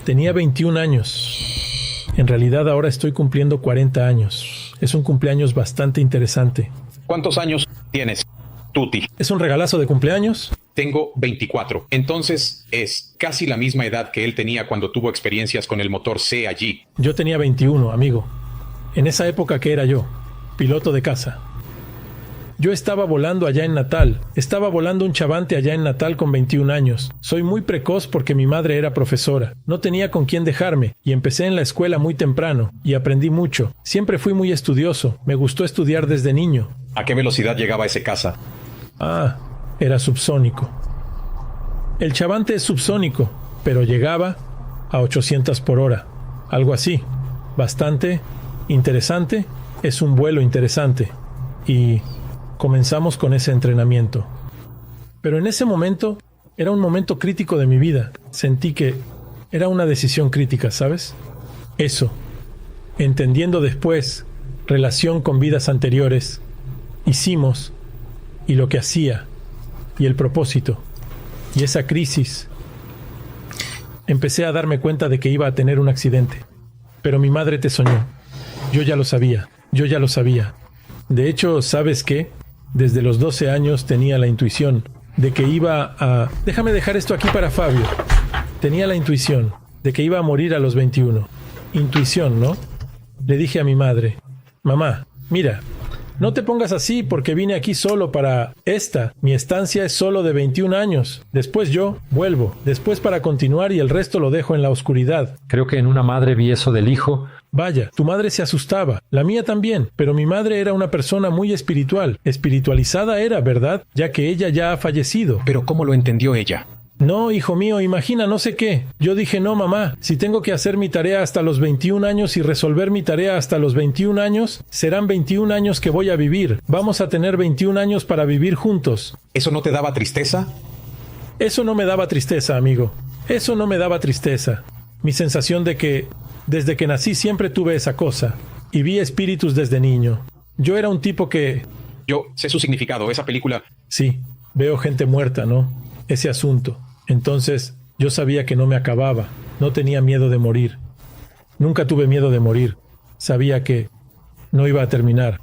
Tenía 21 años. En realidad ahora estoy cumpliendo 40 años. Es un cumpleaños bastante interesante. ¿Cuántos años tienes, Tuti? ¿Es un regalazo de cumpleaños? Tengo 24. Entonces es casi la misma edad que él tenía cuando tuvo experiencias con el motor C allí. Yo tenía 21, amigo. En esa época, ¿qué era yo? Piloto de caza. Yo estaba volando allá en Natal. Estaba volando un Chavante allá en Natal con 21 años. Soy muy precoz porque mi madre era profesora. No tenía con quién dejarme y empecé en la escuela muy temprano y aprendí mucho. Siempre fui muy estudioso. Me gustó estudiar desde niño. ¿A qué velocidad llegaba ese caza? Era subsónico. El Chavante es subsónico, pero llegaba a 800 por hora. Algo así. Bastante interesante. Es un vuelo interesante. Y comenzamos con ese entrenamiento. Pero en ese momento, era un momento crítico de mi vida. Sentí que era una decisión crítica, ¿sabes? Eso. Entendiendo después, relación con vidas anteriores, hicimos, y lo que hacía, y el propósito, y esa crisis. Empecé a darme cuenta de que iba a tener un accidente. Pero mi madre te soñó. Yo ya lo sabía. De hecho, ¿sabes qué? Desde los 12 años tenía la intuición de que iba a... Déjame dejar esto aquí para Fabio. Tenía la intuición de que iba a morir a los 21. Intuición, ¿no? Le dije a mi madre, mamá, mira, no te pongas así porque vine aquí solo para mi estancia es solo de 21 años. Después yo vuelvo, después para continuar y el resto lo dejo en la oscuridad. Creo que en una madre vi eso del hijo. Vaya, tu madre se asustaba, la mía también, pero mi madre era una persona muy espiritual. Espiritualizada era, ¿verdad? Ya que ella ya ha fallecido. ¿Pero cómo lo entendió ella? No, hijo mío, imagina no sé qué. Yo dije, no, mamá, si tengo que hacer mi tarea hasta los 21 años y resolver mi tarea hasta los 21 años, serán 21 años que voy a vivir. Vamos a tener 21 años para vivir juntos. ¿Eso no te daba tristeza? Eso no me daba tristeza, amigo. Eso no me daba tristeza. Mi sensación de que, desde que nací siempre tuve esa cosa. Y vi espíritus desde niño. Yo era un tipo que... Yo sé su significado, esa película... Sí, veo gente muerta, ¿no? Ese asunto. Entonces, yo sabía que no me acababa. No tenía miedo de morir. Nunca tuve miedo de morir. Sabía que no iba a terminar.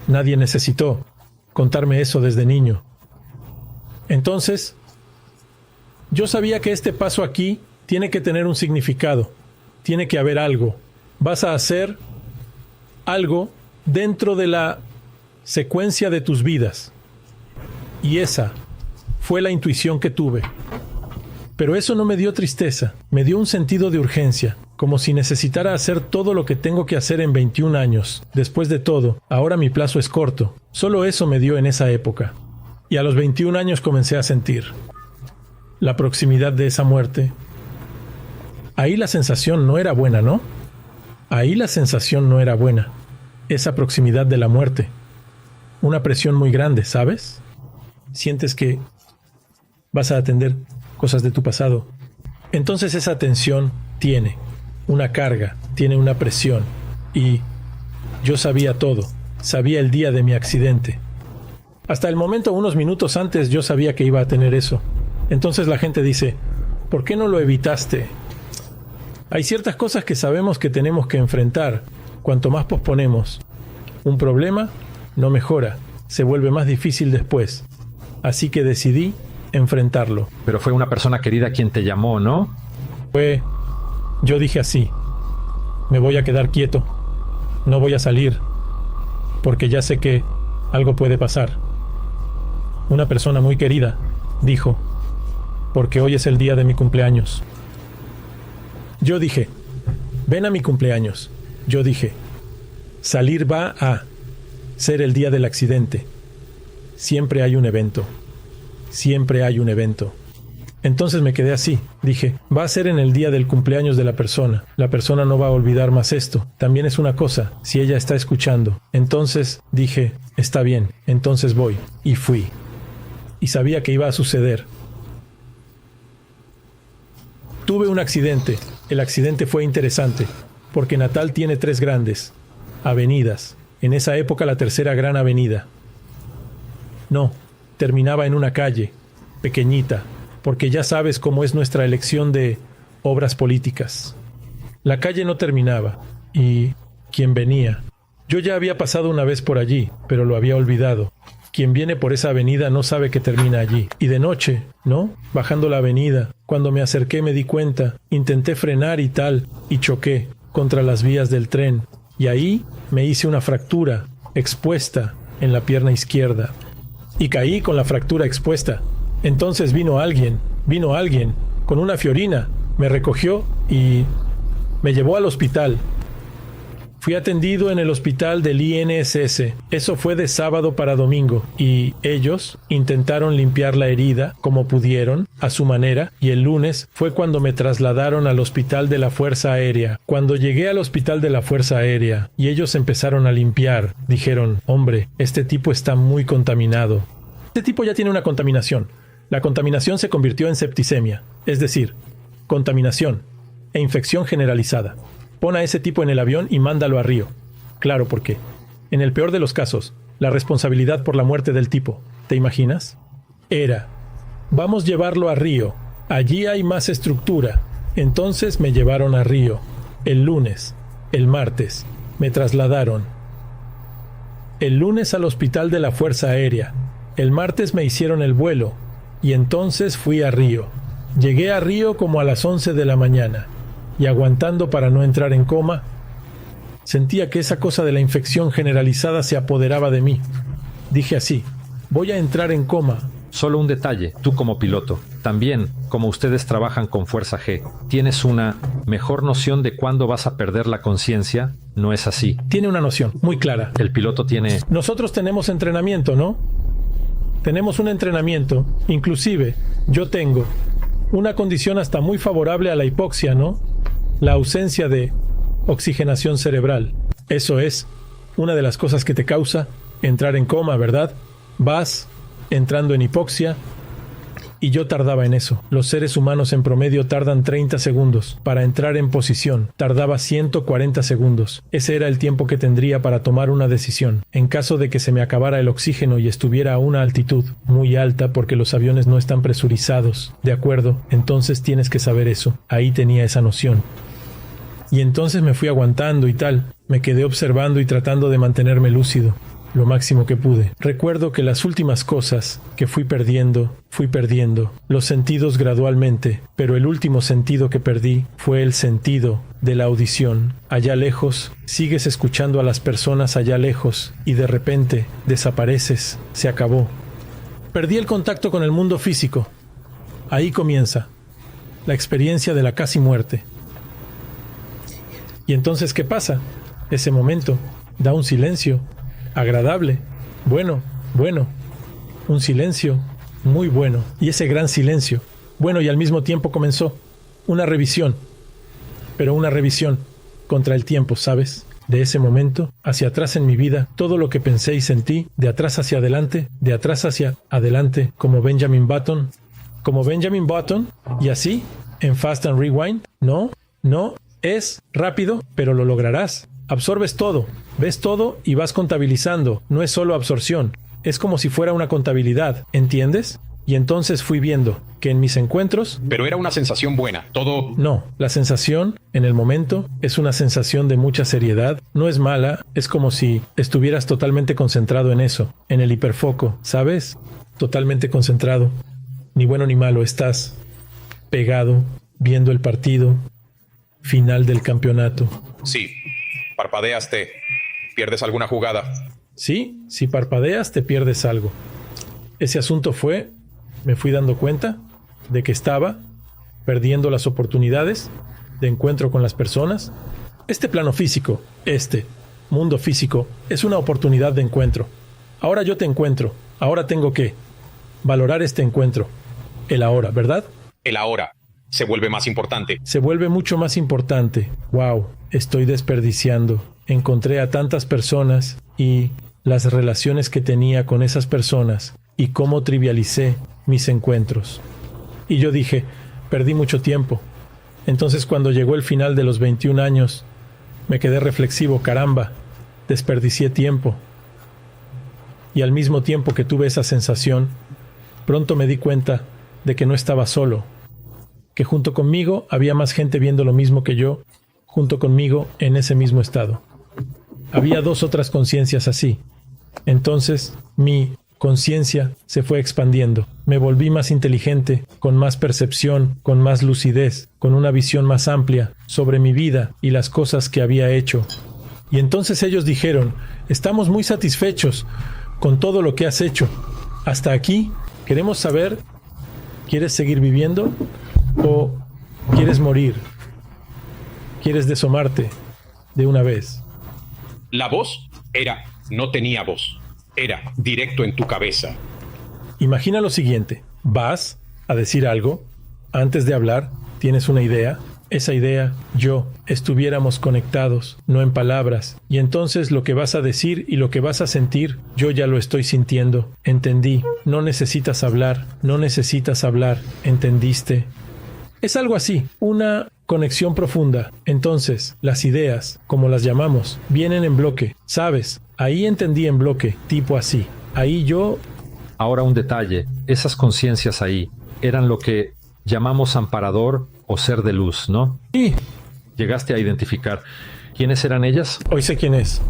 Nadie necesitó contarme eso desde niño. Entonces, yo sabía que este paso aquí tiene que tener un significado. Tiene que haber algo. Vas a hacer algo dentro de la secuencia de tus vidas. Y esa fue la intuición que tuve. Pero eso no me dio tristeza, me dio un sentido de urgencia, como si necesitara hacer todo lo que tengo que hacer en 21 años. Después de todo, ahora mi plazo es corto. Solo eso me dio en esa época. Y a los 21 años comencé a sentir la proximidad de esa muerte. Ahí la sensación no era buena, ¿no? Ahí la sensación no era buena. Esa proximidad de la muerte. Una presión muy grande, ¿sabes? Sientes que vas a atender cosas de tu pasado. Entonces esa tensión tiene una carga, tiene una presión. Y yo sabía todo. Sabía el día de mi accidente. Hasta el momento, unos minutos antes, yo sabía que iba a tener eso. Entonces la gente dice, ¿por qué no lo evitaste? Hay ciertas cosas que sabemos que tenemos que enfrentar. Cuanto más posponemos un problema, no mejora. Se vuelve más difícil después. Así que decidí enfrentarlo. Pero fue una persona querida quien te llamó, ¿no? Yo dije así, me voy a quedar quieto, no voy a salir, porque ya sé que algo puede pasar. Una persona muy querida dijo, porque hoy es el día de mi cumpleaños. Yo dije, ven a mi cumpleaños. Yo dije, salir va a ser el día del accidente. Siempre hay un evento. Siempre hay un evento. Entonces me quedé así. Dije, va a ser en el día del cumpleaños de la persona. La persona no va a olvidar más esto. También es una cosa, si ella está escuchando. Entonces dije, está bien, entonces voy. Y fui. Y sabía que iba a suceder. Tuve un accidente. El accidente fue interesante, porque Natal tiene 3 grandes avenidas. En esa época la tercera gran avenida. No, terminaba en una calle, pequeñita, porque ya sabes cómo es nuestra elección de obras políticas. La calle no terminaba, y quien venía. Yo ya había pasado una vez por allí, pero lo había olvidado. Quien viene por esa avenida no sabe que termina allí. Y de noche, ¿no? Bajando la avenida, cuando me acerqué me di cuenta, intenté frenar y tal, y choqué contra las vías del tren. Y ahí me hice una fractura expuesta en la pierna izquierda. Y caí con la fractura expuesta. Entonces vino alguien, con una fiorina, me recogió y me llevó al hospital. Fui atendido en el hospital del INSS. Eso fue de sábado para domingo. Y ellos intentaron limpiar la herida como pudieron, a su manera, y el lunes fue cuando me trasladaron al hospital de la Fuerza Aérea. Cuando llegué al hospital de la Fuerza Aérea y ellos empezaron a limpiar, dijeron, hombre, este tipo está muy contaminado. Este tipo ya tiene una contaminación. La contaminación se convirtió en septicemia, es decir, contaminación e infección generalizada. Pon a ese tipo en el avión y mándalo a Río. Claro, porque, en el peor de los casos, la responsabilidad por la muerte del tipo, ¿te imaginas? Era, vamos a llevarlo a Río, allí hay más estructura. Entonces me llevaron a Río. El lunes, el martes, me trasladaron. El lunes al hospital de la Fuerza Aérea. El martes me hicieron el vuelo, y entonces fui a Río. Llegué a Río como a las 11 de la mañana. Y aguantando para no entrar en coma, sentía que esa cosa de la infección generalizada se apoderaba de mí. Dije así, voy a entrar en coma. Solo un detalle, tú como piloto, también, como ustedes trabajan con Fuerza G, ¿tienes una mejor noción de cuándo vas a perder la conciencia? ¿No es así? Tiene una noción muy clara. El piloto tiene... Nosotros tenemos entrenamiento, ¿no? Tenemos un entrenamiento, inclusive yo tengo una condición hasta muy favorable a la hipoxia, ¿no? La ausencia de oxigenación cerebral. Eso es una de las cosas que te causa entrar en coma, ¿verdad? Vas entrando en hipoxia y yo tardaba en eso. Los seres humanos en promedio tardan 30 segundos para entrar en posición. Tardaba 140 segundos. Ese era el tiempo que tendría para tomar una decisión. En caso de que se me acabara el oxígeno y estuviera a una altitud muy alta porque los aviones no están presurizados. ¿De acuerdo? Entonces tienes que saber eso. Ahí tenía esa noción. Y entonces me fui aguantando y tal. Me quedé observando y tratando de mantenerme lúcido. Lo máximo que pude. Recuerdo que las últimas cosas que fui perdiendo los sentidos gradualmente, pero el último sentido que perdí fue el sentido de la audición. Allá lejos, sigues escuchando a las personas allá lejos y de repente desapareces, se acabó. Perdí el contacto con el mundo físico. Ahí comienza la experiencia de la casi muerte. Y entonces, ¿qué pasa? Ese momento da un silencio agradable, bueno, un silencio muy bueno, y ese gran silencio, bueno, y al mismo tiempo comenzó una revisión, pero una revisión contra el tiempo, ¿sabes? De ese momento hacia atrás en mi vida, todo lo que pensé y sentí, de atrás hacia adelante, como Benjamin Button, y así, en Fast and Rewind, no, es rápido, pero lo lograrás. Absorbes todo, ves todo y vas contabilizando. No es solo absorción, es como si fuera una contabilidad, ¿entiendes? Y entonces fui viendo que en mis encuentros... Pero era una sensación buena, todo... No, la sensación, en el momento, es una sensación de mucha seriedad. No es mala, es como si estuvieras totalmente concentrado en eso, en el hiperfoco, ¿sabes? Totalmente concentrado. Ni bueno ni malo, estás pegado, viendo el partido final del campeonato. Sí. Parpadeas, te pierdes alguna jugada. Sí, si parpadeas te pierdes algo. Ese asunto me fui dando cuenta de que estaba perdiendo las oportunidades de encuentro con las personas. Este plano físico, este mundo físico, es una oportunidad de encuentro. Ahora yo te encuentro, ahora tengo que valorar este encuentro. El ahora, ¿verdad? El ahora se vuelve más importante. Se vuelve mucho más importante. Wow, estoy desperdiciando. Encontré a tantas personas y las relaciones que tenía con esas personas y cómo trivialicé mis encuentros. Y yo dije, perdí mucho tiempo. Entonces cuando llegó el final de los 21 años, me quedé reflexivo, caramba, desperdicié tiempo. Y al mismo tiempo que tuve esa sensación, pronto me di cuenta de que no estaba solo. que junto conmigo había más gente viendo lo mismo que yo, junto conmigo en ese mismo estado. Había 2 otras conciencias así. Entonces, mi conciencia se fue expandiendo. Me volví más inteligente, con más percepción, con más lucidez, con una visión más amplia sobre mi vida y las cosas que había hecho. Y entonces ellos dijeron, estamos muy satisfechos con todo lo que has hecho. Hasta aquí, queremos saber, ¿quieres seguir viviendo o quieres morir? ¿Quieres deshomarte de una vez? La voz no tenía voz. Era directo en tu cabeza. Imagina lo siguiente, vas a decir algo, antes de hablar, tienes una idea, esa idea, yo, estuviéramos conectados, no en palabras, y entonces lo que vas a decir y lo que vas a sentir, yo ya lo estoy sintiendo, entendí, no necesitas hablar, ¿entendiste? Es algo así, una conexión profunda. Entonces, las ideas, como las llamamos, vienen en bloque, ¿sabes? Ahí entendí en bloque, tipo así. Ahí yo... Ahora un detalle, esas conciencias ahí eran lo que llamamos amparador o ser de luz, ¿no? Sí. ¿Llegaste a identificar quiénes eran ellas? Hoy sé quién es.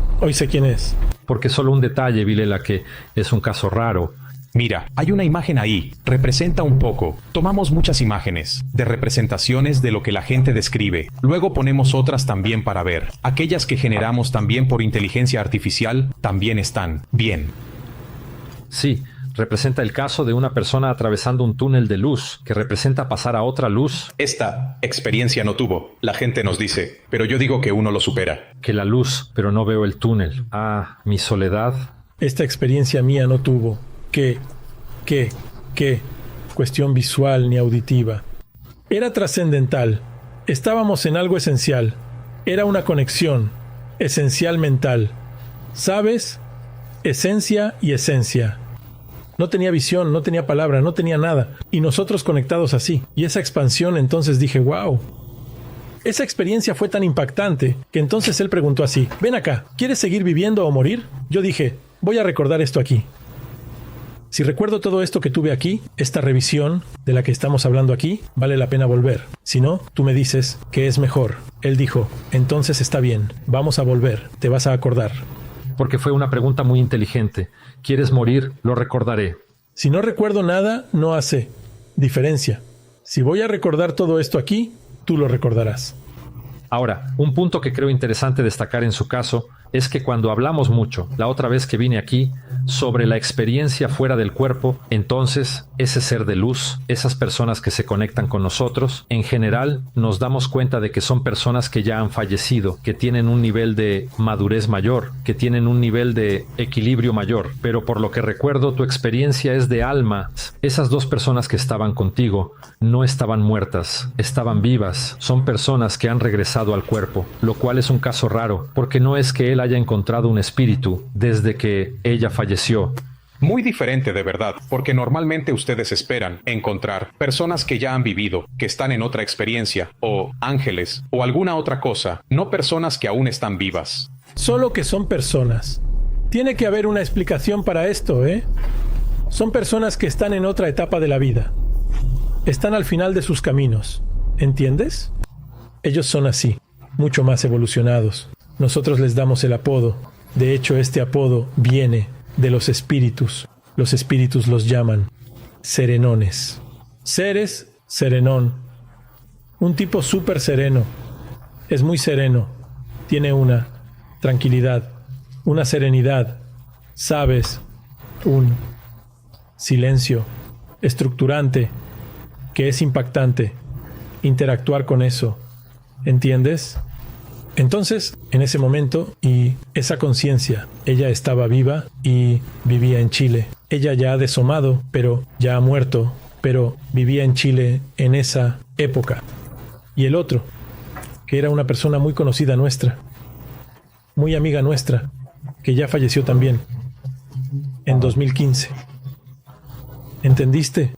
Porque solo un detalle, Vilela, que es un caso raro. Mira, hay una imagen ahí, representa un poco. Tomamos muchas imágenes, de representaciones de lo que la gente describe. Luego ponemos otras también para ver. Aquellas que generamos también por inteligencia artificial también están bien. Sí, representa el caso de una persona atravesando un túnel de luz, que representa pasar a otra luz. Esta experiencia no tuvo, la gente nos dice, pero yo digo que uno lo supera. Que la luz, pero no veo el túnel. Ah, mi soledad. Esta experiencia mía no tuvo. ¿Qué? Cuestión visual ni auditiva. Era trascendental. Estábamos en algo esencial. Era una conexión. Esencial mental. ¿Sabes? Esencia y esencia. No tenía visión, no tenía palabra, no tenía nada. Y nosotros conectados así. Y esa expansión, entonces dije, wow. Esa experiencia fue tan impactante que entonces él preguntó así, ven acá, ¿quieres seguir viviendo o morir? Yo dije, voy a recordar esto aquí. Si recuerdo todo esto que tuve aquí, esta revisión de la que estamos hablando aquí, vale la pena volver. Si no, tú me dices que es mejor. Él dijo, entonces está bien, vamos a volver, te vas a acordar. Porque fue una pregunta muy inteligente. ¿Quieres morir? Lo recordaré. Si no recuerdo nada, no hace diferencia. Si voy a recordar todo esto aquí, tú lo recordarás. Ahora, un punto que creo interesante destacar en su caso es que cuando hablamos mucho, la otra vez que vine aquí, sobre la experiencia fuera del cuerpo, entonces ese ser de luz, esas personas que se conectan con nosotros, en general nos damos cuenta de que son personas que ya han fallecido, que tienen un nivel de madurez mayor, que tienen un nivel de equilibrio mayor, pero por lo que recuerdo tu experiencia es de alma. Esas 2 personas que estaban contigo no estaban muertas, estaban vivas, son personas que han regresado al cuerpo, lo cual es un caso raro, porque no es que él haya encontrado un espíritu desde que ella falleció. Muy diferente de verdad, porque normalmente ustedes esperan encontrar personas que ya han vivido, que están en otra experiencia, o ángeles, o alguna otra cosa, no personas que aún están vivas. Solo que son personas. Tiene que haber una explicación para esto, ¿eh? Son personas que están en otra etapa de la vida. Están al final de sus caminos. ¿Entiendes? Ellos son así, mucho más evolucionados. Nosotros les damos el apodo. De hecho, este apodo viene de los espíritus. Los espíritus los llaman serenones. Seres, serenón. Un tipo súper sereno. Es muy sereno. Tiene una tranquilidad, una serenidad. Sabes, un silencio estructurante que es impactante. Interactuar con eso. ¿Entiendes? Entonces, en ese momento, y esa conciencia, ella estaba viva y vivía en Chile. Ella ya ha deshomado, pero ya ha muerto, pero vivía en Chile en esa época. Y el otro, que era una persona muy conocida nuestra, muy amiga nuestra, que ya falleció también, en 2015. ¿Entendiste?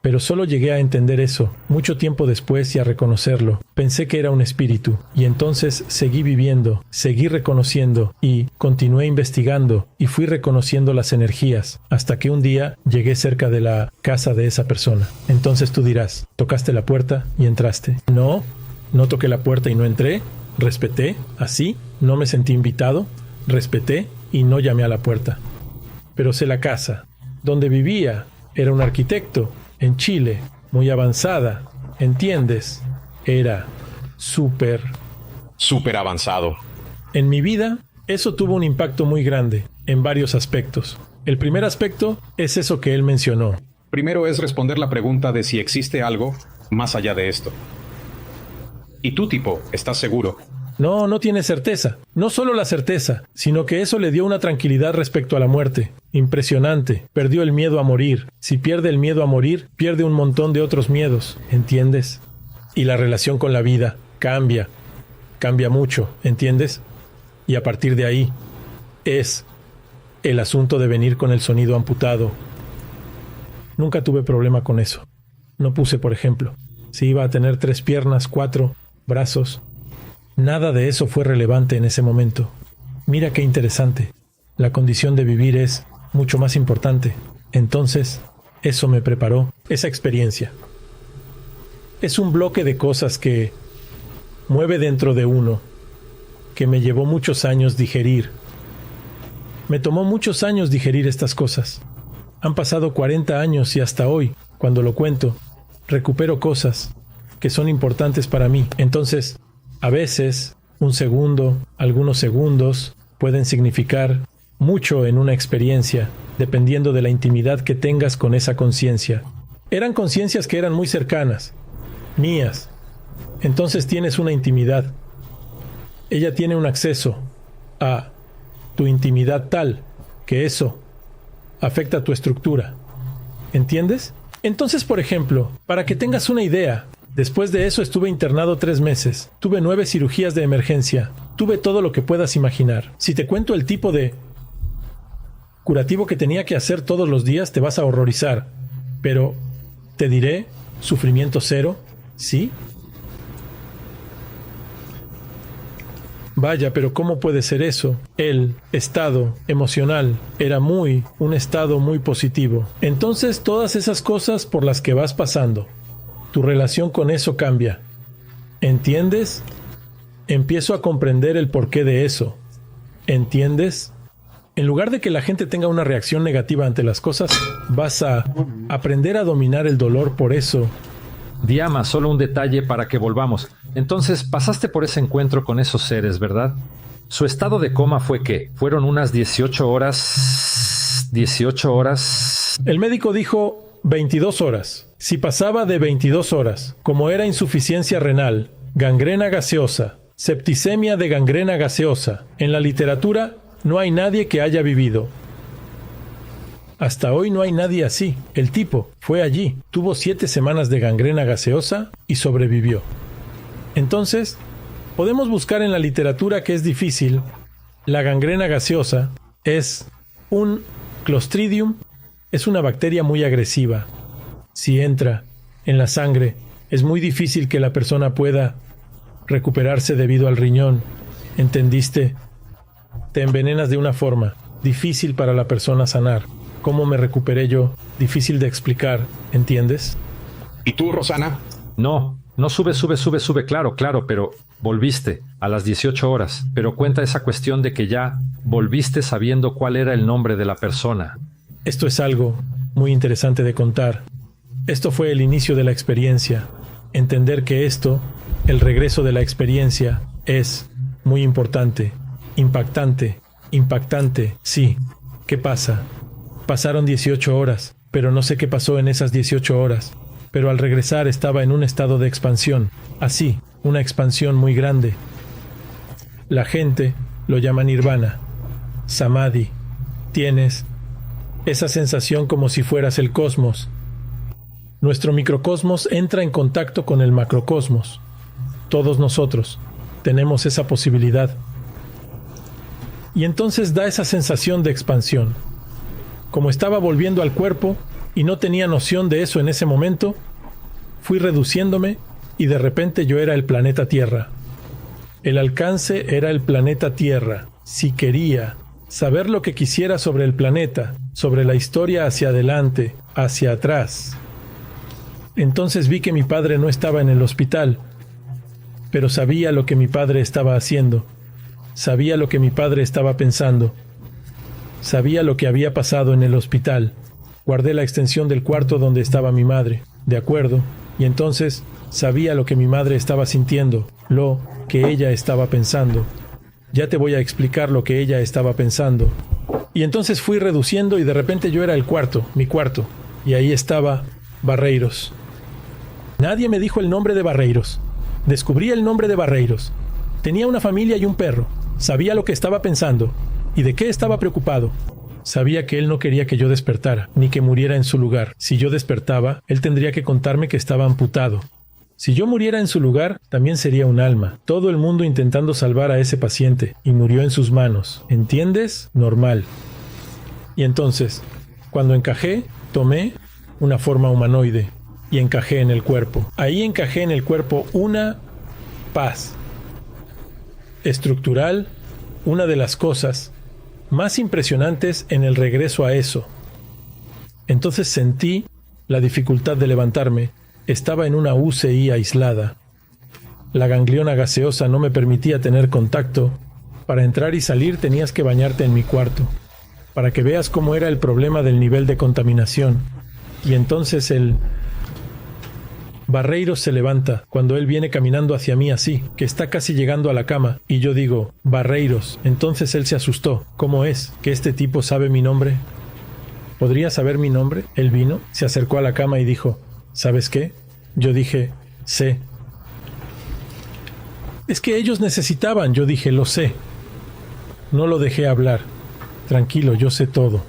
Pero solo llegué a entender eso mucho tiempo después y a reconocerlo. Pensé que era un espíritu, y entonces seguí viviendo, seguí reconociendo, y continué investigando, y fui reconociendo las energías, hasta que un día llegué cerca de la casa de esa persona. Entonces tú dirás, ¿tocaste la puerta y entraste? No, no toqué la puerta y no entré, respeté, así, no me sentí invitado, respeté y no llamé a la puerta. Pero sé la casa, donde vivía, era un arquitecto, en Chile, muy avanzada, ¿entiendes? Era súper avanzado. En mi vida, eso tuvo un impacto muy grande, en varios aspectos. El primer aspecto es eso que él mencionó. Primero es responder la pregunta de si existe algo más allá de esto. ¿Y tú, tipo, estás seguro? No, no tiene certeza. No solo la certeza, sino que eso le dio una tranquilidad respecto a la muerte. Impresionante. Perdió el miedo a morir. Si pierde el miedo a morir, pierde un montón de otros miedos. ¿Entiendes? Y la relación con la vida cambia. Cambia mucho. ¿Entiendes? Y a partir de ahí, es el asunto de venir con el sonido amputado. Nunca tuve problema con eso. No puse, por ejemplo, si iba a tener 3 piernas, 4 brazos. Nada de eso fue relevante en ese momento. Mira qué interesante. La condición de vivir es mucho más importante. Entonces, eso me preparó, esa experiencia. Es un bloque de cosas que mueve dentro de uno, que me llevó muchos años digerir. Me tomó muchos años digerir estas cosas. Han pasado 40 años y hasta hoy, cuando lo cuento, recupero cosas que son importantes para mí. Entonces, a veces, un segundo, algunos segundos, pueden significar mucho en una experiencia, dependiendo de la intimidad que tengas con esa conciencia. Eran conciencias que eran muy cercanas, mías. Entonces tienes una intimidad. Ella tiene un acceso a tu intimidad tal que eso afecta tu estructura. ¿Entiendes? Entonces, por ejemplo, para que tengas una idea, después de eso estuve internado 3 meses. Tuve 9 cirugías de emergencia. Tuve todo lo que puedas imaginar. Si te cuento el tipo de curativo que tenía que hacer todos los días, te vas a horrorizar. Pero te diré, sufrimiento cero, ¿sí? Vaya, pero ¿cómo puede ser eso? El estado emocional era un estado muy positivo. Entonces, todas esas cosas por las que vas pasando, tu relación con eso cambia. ¿Entiendes? Empiezo a comprender el porqué de eso. ¿Entiendes? En lugar de que la gente tenga una reacción negativa ante las cosas, vas a aprender a dominar el dolor por eso. Diama, solo un detalle para que volvamos. Entonces, pasaste por ese encuentro con esos seres, ¿verdad? Su estado de coma fue ¿qué? Fueron unas 18 horas... 18 horas... El médico dijo 22 horas. Si pasaba de 22 horas, como era insuficiencia renal, gangrena gaseosa, septicemia de gangrena gaseosa, en la literatura no hay nadie que haya vivido. Hasta hoy no hay nadie así. El tipo fue allí, tuvo 7 semanas de gangrena gaseosa y sobrevivió. Entonces, podemos buscar en la literatura que es difícil. La gangrena gaseosa es un Clostridium, es una bacteria muy agresiva. Si entra en la sangre, es muy difícil que la persona pueda recuperarse debido al riñón. ¿Entendiste? Te envenenas de una forma difícil para la persona sanar. ¿Cómo me recuperé yo? Difícil de explicar, ¿entiendes? ¿Y tú, Rosana? No sube, claro, pero volviste a las 18 horas. Pero cuenta esa cuestión de que ya volviste sabiendo cuál era el nombre de la persona. Esto es algo muy interesante de contar. Esto fue el inicio de la experiencia. Entender que esto, el regreso de la experiencia, es muy importante, impactante, sí. ¿Qué pasa? Pasaron 18 horas, pero no sé qué pasó en esas 18 horas. Pero al regresar estaba en un estado de expansión. Así, una expansión muy grande. La gente lo llama nirvana, samadhi. Tienes esa sensación como si fueras el cosmos. Nuestro microcosmos entra en contacto con el macrocosmos. Todos nosotros tenemos esa posibilidad. Y entonces da esa sensación de expansión. Como estaba volviendo al cuerpo, y no tenía noción de eso en ese momento, fui reduciéndome y de repente yo era el planeta Tierra. El alcance era el planeta Tierra. Si quería saber lo que quisiera sobre el planeta, sobre la historia hacia adelante, hacia atrás. Entonces vi que mi padre no estaba en el hospital, pero sabía lo que mi padre estaba haciendo. Sabía lo que mi padre estaba pensando. Sabía lo que había pasado en el hospital. Guardé la extensión del cuarto donde estaba mi madre, ¿de acuerdo? Y entonces sabía lo que mi madre estaba sintiendo, lo que ella estaba pensando. Ya te voy a explicar lo que ella estaba pensando. Y entonces fui reduciendo y de repente yo era el cuarto, mi cuarto. Y ahí estaba Barreiros. Nadie me dijo el nombre de Barreiros. Descubrí el nombre de Barreiros. Tenía una familia y un perro. Sabía lo que estaba pensando y de qué estaba preocupado. Sabía que él no quería que yo despertara, ni que muriera en su lugar. Si yo despertaba, él tendría que contarme que estaba amputado. Si yo muriera en su lugar, también sería un alma. Todo el mundo intentando salvar a ese paciente, y murió en sus manos. ¿Entiendes? Normal. Y entonces, cuando encajé, tomé una forma humanoide y encajé en el cuerpo. Ahí encajé en el cuerpo una paz estructural, una de las cosas más impresionantes en el regreso a eso. Entonces sentí la dificultad de levantarme. Estaba en una UCI aislada. La gangliona gaseosa no me permitía tener contacto. Para entrar y salir tenías que bañarte en mi cuarto, para que veas cómo era el problema del nivel de contaminación. Y entonces el Barreiros se levanta cuando él viene caminando hacia mí así, que está casi llegando a la cama, y yo digo, Barreiros. Entonces él se asustó. ¿Cómo es que este tipo sabe mi nombre? ¿Podría saber mi nombre? Él vino, se acercó a la cama y dijo, ¿sabes qué? Yo dije, sé. Es que ellos necesitaban, yo dije, lo sé. No lo dejé hablar. Tranquilo, yo sé todo.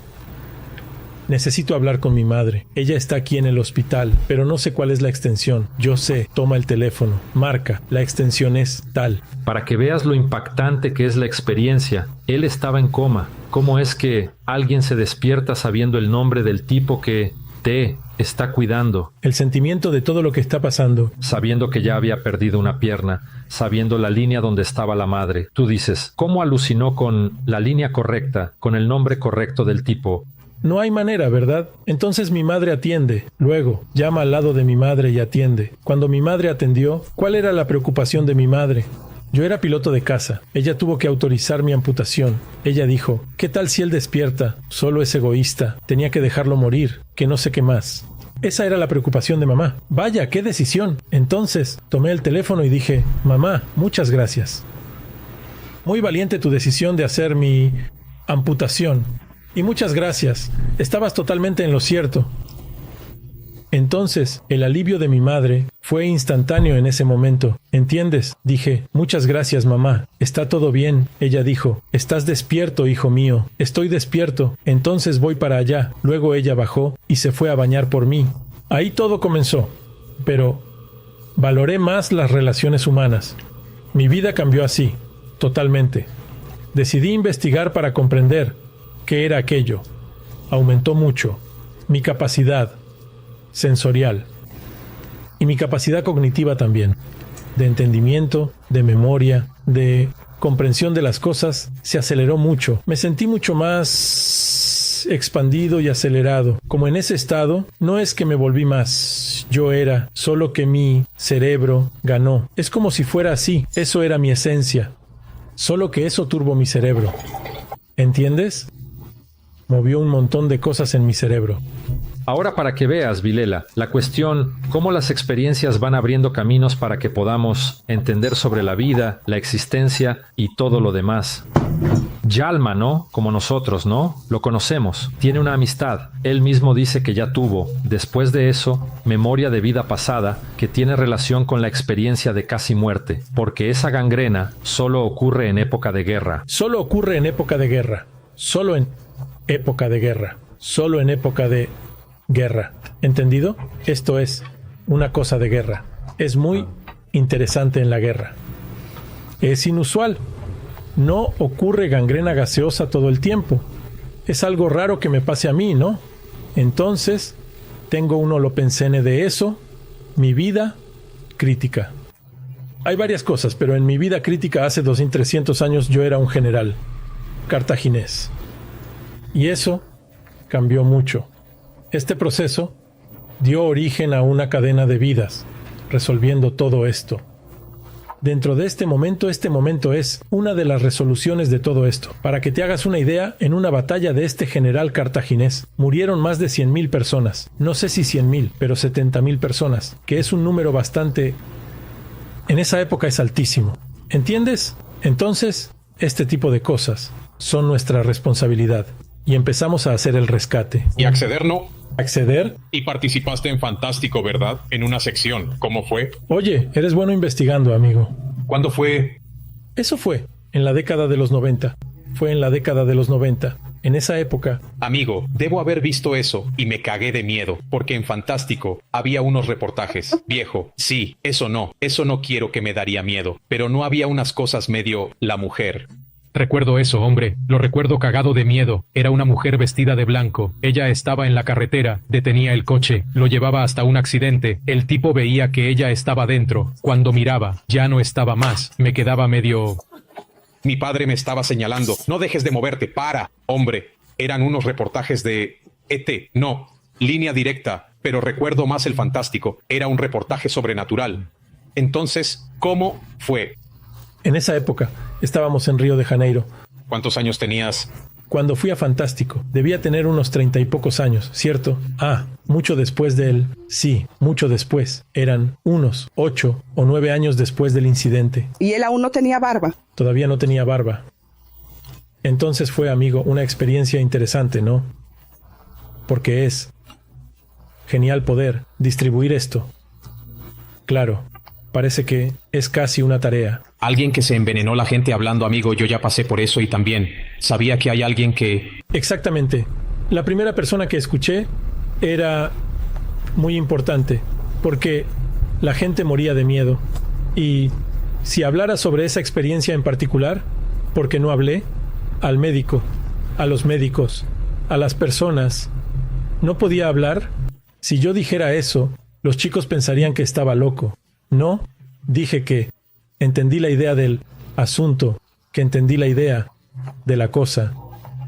Necesito hablar con mi madre. Ella está aquí en el hospital, pero no sé cuál es la extensión. Yo sé, toma el teléfono, marca, la extensión es tal. Para que veas lo impactante que es la experiencia, él estaba en coma. ¿Cómo es que alguien se despierta sabiendo el nombre del tipo que te está cuidando? El sentimiento de todo lo que está pasando. Sabiendo que ya había perdido una pierna, sabiendo la línea donde estaba la madre. Tú dices, ¿cómo alucinó con la línea correcta, con el nombre correcto del tipo? No hay manera, ¿verdad? Entonces mi madre atiende. Luego, llama al lado de mi madre y atiende. Cuando mi madre atendió, ¿cuál era la preocupación de mi madre? Yo era piloto de caza. Ella tuvo que autorizar mi amputación. Ella dijo, ¿qué tal si él despierta? Solo es egoísta. Tenía que dejarlo morir. Que no sé qué más. Esa era la preocupación de mamá. Vaya, qué decisión. Entonces, tomé el teléfono y dije, mamá, muchas gracias. Muy valiente tu decisión de hacer mi amputación. Y muchas gracias. Estabas totalmente en lo cierto. Entonces, el alivio de mi madre fue instantáneo en ese momento. ¿Entiendes? Dije, muchas gracias, mamá. ¿Está todo bien? Ella dijo, estás despierto, hijo mío. Estoy despierto. Entonces voy para allá. Luego ella bajó y se fue a bañar por mí. Ahí todo comenzó. Pero valoré más las relaciones humanas. Mi vida cambió así, totalmente. Decidí investigar para comprender qué era aquello. Aumentó mucho mi capacidad sensorial y mi capacidad cognitiva también, de entendimiento, de memoria, de comprensión de las cosas, se aceleró mucho. Me sentí mucho más expandido y acelerado. Como en ese estado, no es que me volví más yo era, solo que mi cerebro ganó. Es como si fuera así, eso era mi esencia, solo que eso turbó mi cerebro. ¿Entiendes? Movió un montón de cosas en mi cerebro. Ahora para que veas, Vilela, la cuestión, cómo las experiencias van abriendo caminos para que podamos entender sobre la vida, la existencia y todo lo demás. Yalma, ¿no? Como nosotros, ¿no? Lo conocemos. Tiene una amistad. Él mismo dice que ya tuvo, después de eso, memoria de vida pasada que tiene relación con la experiencia de casi muerte, porque esa gangrena solo ocurre en época de guerra. Solo ocurre en época de guerra. Solo en época de guerra. Solo en época de guerra. ¿Entendido? Esto es una cosa de guerra. Es muy interesante en la guerra. Es inusual. No ocurre gangrena gaseosa todo el tiempo. Es algo raro que me pase a mí, ¿no? Entonces, Tengo un holopensene de eso, mi vida crítica. Hay varias cosas, pero en mi vida crítica hace 2300 años yo era un general cartaginés. Y eso cambió mucho. Este proceso dio origen a una cadena de vidas, resolviendo todo esto. Dentro de este momento es una de las resoluciones de todo esto. Para que te hagas una idea, en una batalla de este general cartaginés murieron más de 100.000 personas. No sé si 100.000, pero 70.000 personas, que es un número bastante... En esa época es altísimo. ¿Entiendes? Entonces, este tipo de cosas son nuestra responsabilidad. Y empezamos a hacer el rescate. Y acceder no. ¿Acceder? Y participaste en Fantástico, ¿verdad? En una sección. ¿Cómo fue? Oye, eres bueno investigando, amigo. ¿Cuándo fue? Eso fue en la década de los 90. Fue en la década de los 90. En esa época... Amigo, debo haber visto eso y me cagué de miedo, porque en Fantástico había unos reportajes. Viejo, sí, eso no quiero que me daría miedo, pero no había unas cosas medio la mujer. Recuerdo eso, hombre. Lo recuerdo cagado de miedo. Era una mujer vestida de blanco. Ella estaba en la carretera, detenía el coche, lo llevaba hasta un accidente. El tipo veía que ella estaba dentro. Cuando miraba, ya no estaba más. Me quedaba medio... Mi padre me estaba señalando. No dejes de moverte, para. Hombre, eran unos reportajes de... no, línea directa. Pero recuerdo más el Fantástico. Era un reportaje sobrenatural. Entonces, ¿cómo fue? En esa época, estábamos en Río de Janeiro. ¿Cuántos años tenías? Cuando fui a Fantástico, debía tener unos 30 y pocos años, ¿cierto? Mucho después de él. Sí, mucho después. Eran unos 8 o 9 años después del incidente. ¿Y él aún no tenía barba? Todavía no tenía barba. Entonces fue, amigo, una experiencia interesante, ¿no? Porque es genial poder distribuir esto. Claro, parece que es casi una tarea. Alguien que se envenenó la gente hablando, amigo, yo ya pasé por eso y también sabía que hay alguien que... Exactamente. La primera persona que escuché era muy importante porque la gente moría de miedo. Y si hablara sobre esa experiencia en particular, porque no hablé, al médico, a los médicos, a las personas, no podía hablar. Si yo dijera eso, los chicos pensarían que estaba loco. No, dije que entendí la idea del asunto, que entendí la idea de la cosa.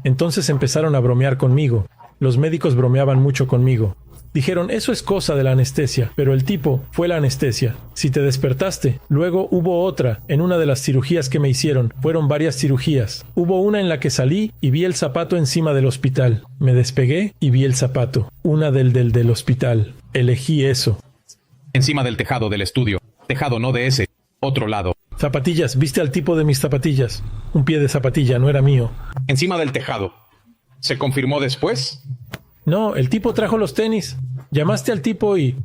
Entonces empezaron a bromear conmigo. Los médicos bromeaban mucho conmigo. Dijeron, eso es cosa de la anestesia, pero el tipo fue la anestesia. Si te despertaste, luego hubo otra en una de las cirugías que me hicieron. Fueron varias cirugías. Hubo una en la que salí y vi el zapato encima del hospital. Me despegué y vi el zapato. Una del hospital. Elegí eso. Encima del tejado del estudio. Tejado no de ese. Otro lado. Zapatillas, ¿viste al tipo de mis zapatillas? Un pie de zapatilla, no era mío. Encima del tejado. ¿Se confirmó después? No, el tipo trajo los tenis. Llamaste al tipo y...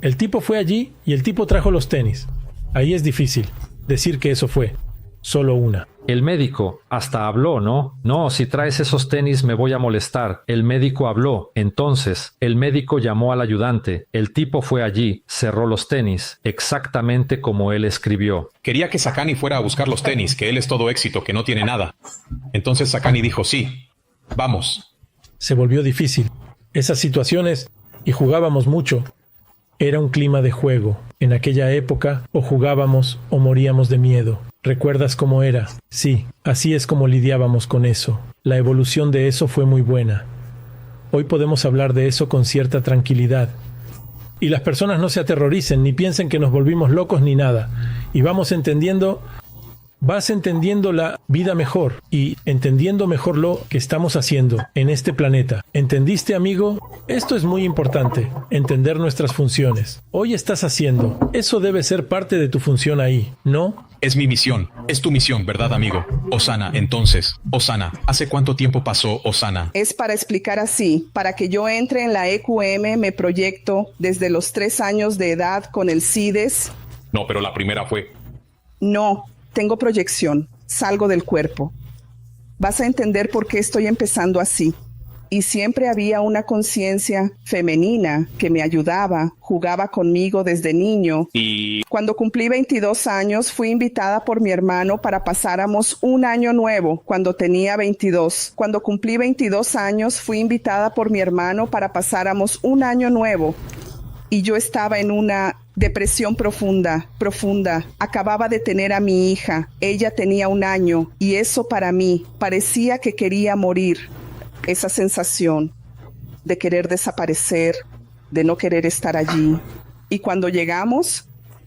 El tipo fue allí y el tipo trajo los tenis. Ahí es difícil decir que eso fue solo una. El médico hasta habló, ¿no? No, si traes esos tenis me voy a molestar. El médico habló. Entonces, el médico llamó al ayudante. El tipo fue allí, cerró los tenis, exactamente como él escribió. Quería que Sakani fuera a buscar los tenis, que él es todo éxito, que no tiene nada. Entonces Sakani dijo, sí, vamos. Se volvió difícil. Esas situaciones, y jugábamos mucho. Era un clima de juego. En aquella época, o jugábamos o moríamos de miedo. ¿Recuerdas cómo era? Sí, así es como lidiábamos con eso. La evolución de eso fue muy buena. Hoy podemos hablar de eso con cierta tranquilidad. Y las personas no se aterroricen, ni piensen que nos volvimos locos ni nada. Y vamos entendiendo... Vas entendiendo la vida mejor y entendiendo mejor lo que estamos haciendo en este planeta. ¿Entendiste, amigo? Esto es muy importante, entender nuestras funciones. Hoy estás haciendo. Eso debe ser parte de tu función ahí, ¿no? Es mi misión. Es tu misión, ¿verdad, amigo? Osana, entonces. Osana, ¿hace cuánto tiempo pasó, Osana? Es para explicar así. Para que yo entre en la EQM me proyecto desde los 3 años de edad con el CIDES. No, pero la primera fue... No. Tengo proyección, salgo del cuerpo. Vas a entender por qué estoy empezando así. y siempre había una conciencia femenina que me ayudaba, jugaba conmigo desde niño. Y Cuando cumplí 22 años, fui invitada por mi hermano para pasáramos un año nuevo cuando tenía 22. Cuando cumplí 22 años, fui invitada por mi hermano para pasáramos un año nuevo. Y yo estaba en una depresión profunda. Acababa de tener a mi hija. Ella tenía 1 año y eso para mí parecía que quería morir. Esa sensación de querer desaparecer, de no querer estar allí. Y cuando llegamos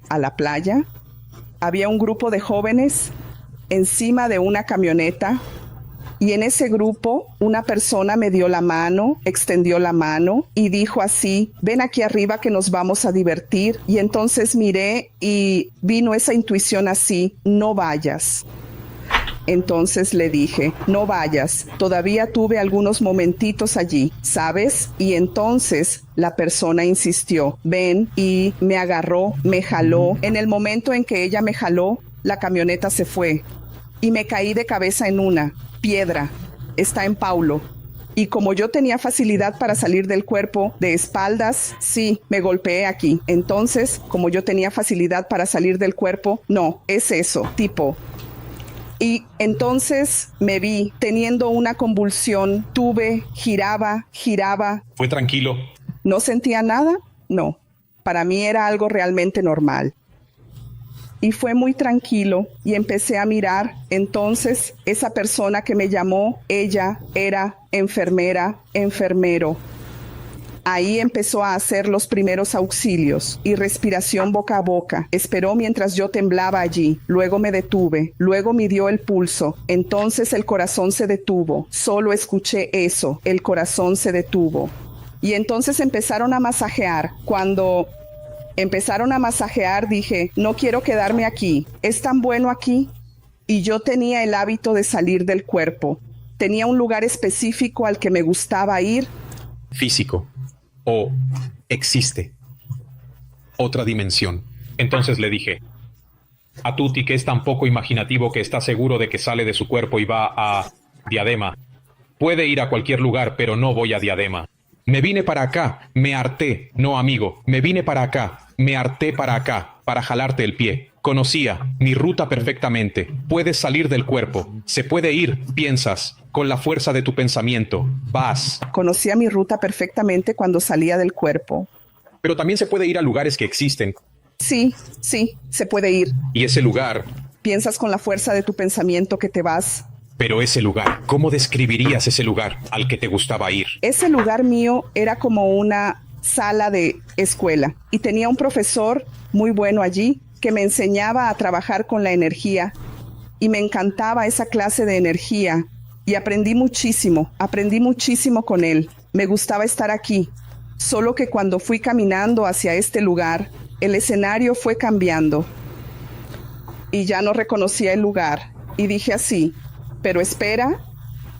a la playa, había un grupo de jóvenes encima de una camioneta y en ese grupo una persona me dio la mano, extendió la mano y dijo así: ven aquí arriba que nos vamos a divertir. Y entonces miré y vino esa intuición así: no vayas. Entonces le dije: no vayas, todavía tuve algunos momentitos allí, ¿sabes? Y entonces la persona insistió: ven, y me agarró, me jaló. En el momento en que ella me jaló, la camioneta se fue y me caí de cabeza en una piedra. Está en Paulo. Y como yo tenía facilidad para salir del cuerpo de espaldas, sí, me golpeé aquí. Entonces, como yo tenía facilidad para salir del cuerpo, no, es eso, tipo. Y entonces me vi teniendo una convulsión, giraba. fue tranquilo. ¿No sentía nada? No. Para mí era algo realmente normal. Y fue muy tranquilo y empecé a mirar. Entonces, esa persona que me llamó, ella era enfermero. Ahí empezó a hacer los primeros auxilios y respiración boca a boca. Esperó mientras yo temblaba allí. Luego me detuve. Luego midió el pulso. Entonces el corazón se detuvo. Solo escuché eso. El corazón se detuvo. Y entonces empezaron a masajear. Cuando empezaron a masajear, dije: no quiero quedarme aquí. Es tan bueno aquí. Y yo tenía el hábito de salir del cuerpo. Tenía un lugar específico al que me gustaba ir. Físico. O existe otra dimensión. Entonces le dije a Tuti, que es tan poco imaginativo que está seguro de que sale de su cuerpo y va a Diadema. Puede ir a cualquier lugar, pero no voy a Diadema. Me vine para acá, me harté. No, amigo, me vine para acá, me harté para acá, para jalarte el pie. Conocía mi ruta perfectamente. Puedes salir del cuerpo. Se puede ir, piensas, con la fuerza de tu pensamiento. Vas. Conocía mi ruta perfectamente cuando salía del cuerpo. Pero también se puede ir a lugares que existen. Sí, se puede ir. Y ese lugar... Piensas con la fuerza de tu pensamiento que te vas. Pero ese lugar, ¿cómo describirías ese lugar al que te gustaba ir? Ese lugar mío era como una sala de escuela y tenía un profesor muy bueno allí que me enseñaba a trabajar con la energía y me encantaba esa clase de energía y aprendí muchísimo con él. Me gustaba estar aquí, solo que cuando fui caminando hacia este lugar, el escenario fue cambiando y ya no reconocía el lugar y dije así: pero espera,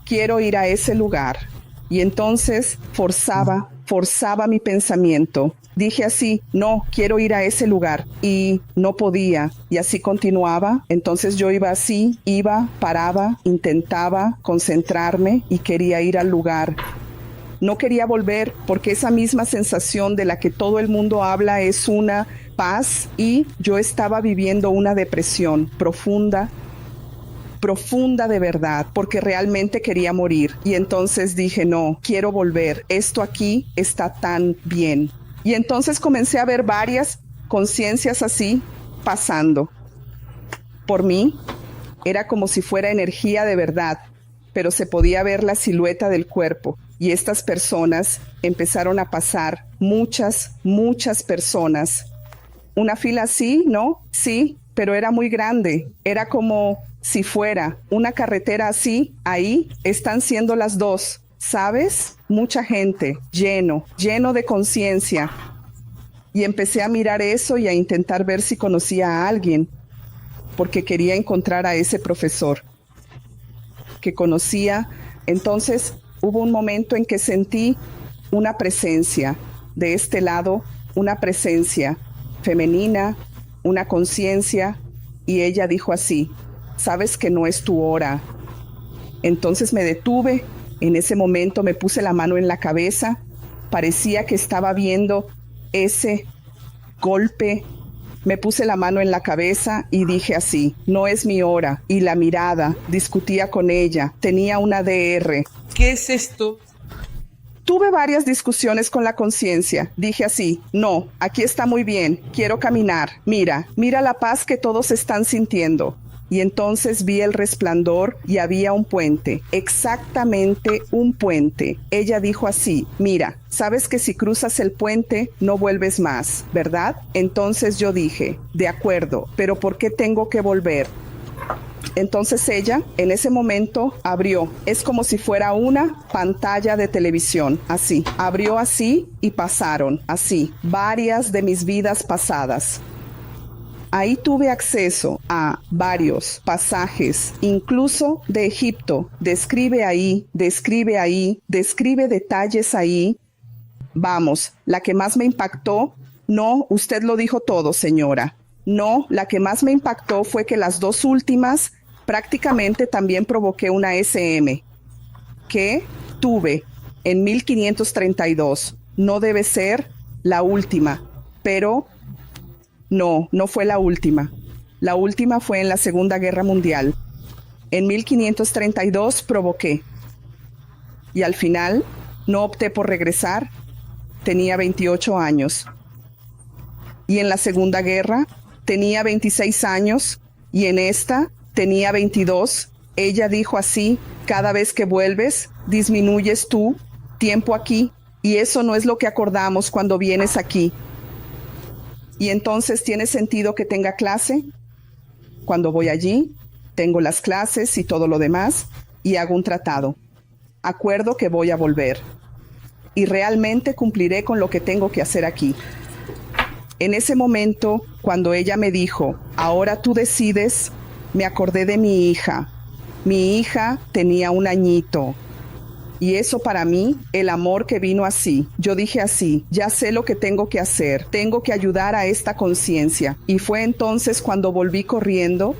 quiero ir a ese lugar. Y entonces forzaba mi pensamiento. Dije así: no, quiero ir a ese lugar. Y no podía. Y así continuaba. Entonces yo iba así, paraba, intentaba concentrarme y quería ir al lugar. No quería volver porque esa misma sensación de la que todo el mundo habla es una paz y yo estaba viviendo una depresión profunda de verdad, porque realmente quería morir. Y entonces dije: no, quiero volver. Esto aquí está tan bien. Y entonces comencé a ver varias conciencias así pasando por mí. Era como si fuera energía de verdad, pero se podía ver la silueta del cuerpo. Y estas personas empezaron a pasar, muchas personas. Una fila así, ¿no? Sí, pero era muy grande. Era como si fuera una carretera así. Ahí están siendo las dos, ¿sabes? Mucha gente, lleno de conciencia. Y empecé a mirar eso y a intentar ver si conocía a alguien, porque quería encontrar a ese profesor que conocía. Entonces hubo un momento en que sentí una presencia de este lado, una presencia femenina, una conciencia, y ella dijo así: sabes que no es tu hora. Entonces me detuve En ese momento me puse la mano en la cabeza. Parecía que estaba viendo ese golpe. Me puse la mano en la cabeza y dije así, no es mi hora. Y la mirada, discutía con ella, tenía una DR. ¿Qué es esto? Tuve varias discusiones con la conciencia. Dije así, no, aquí está muy bien, quiero caminar. Mira la paz que todos están sintiendo. Y entonces vi el resplandor y había un puente, exactamente un puente. Ella dijo así, mira, sabes que si cruzas el puente no vuelves más, ¿verdad? Entonces yo dije, de acuerdo, pero ¿por qué tengo que volver? Entonces ella, en ese momento, abrió. Es como si fuera una pantalla de televisión, así. Abrió así y pasaron, así, varias de mis vidas pasadas. Ahí tuve acceso a varios pasajes, incluso de Egipto. Describe ahí, describe detalles ahí. Vamos, la que más me impactó, no, usted lo dijo todo, señora. No, la que más me impactó fue que las dos últimas prácticamente también provoqué una SM que tuve en 1532. No debe ser la última, pero no fue la última. La última fue en la Segunda Guerra Mundial. En 1532 provoqué. Y al final no opté por regresar. Tenía 28 años. Y en la Segunda Guerra tenía 26 años. Y en esta tenía 22. Ella dijo así, cada vez que vuelves, disminuyes tu tiempo aquí. Y eso no es lo que acordamos cuando vienes aquí. Y entonces tiene sentido que tenga clase. Cuando voy allí, tengo las clases y todo lo demás, y hago un tratado. Acuerdo que voy a volver. Y realmente cumpliré con lo que tengo que hacer aquí. En ese momento, cuando ella me dijo, ahora tú decides, me acordé de mi hija. Mi hija tenía 1 añito. Y eso para mí, el amor que vino así. Yo dije así, ya sé lo que tengo que hacer. Tengo que ayudar a esta conciencia. Y fue entonces cuando volví corriendo,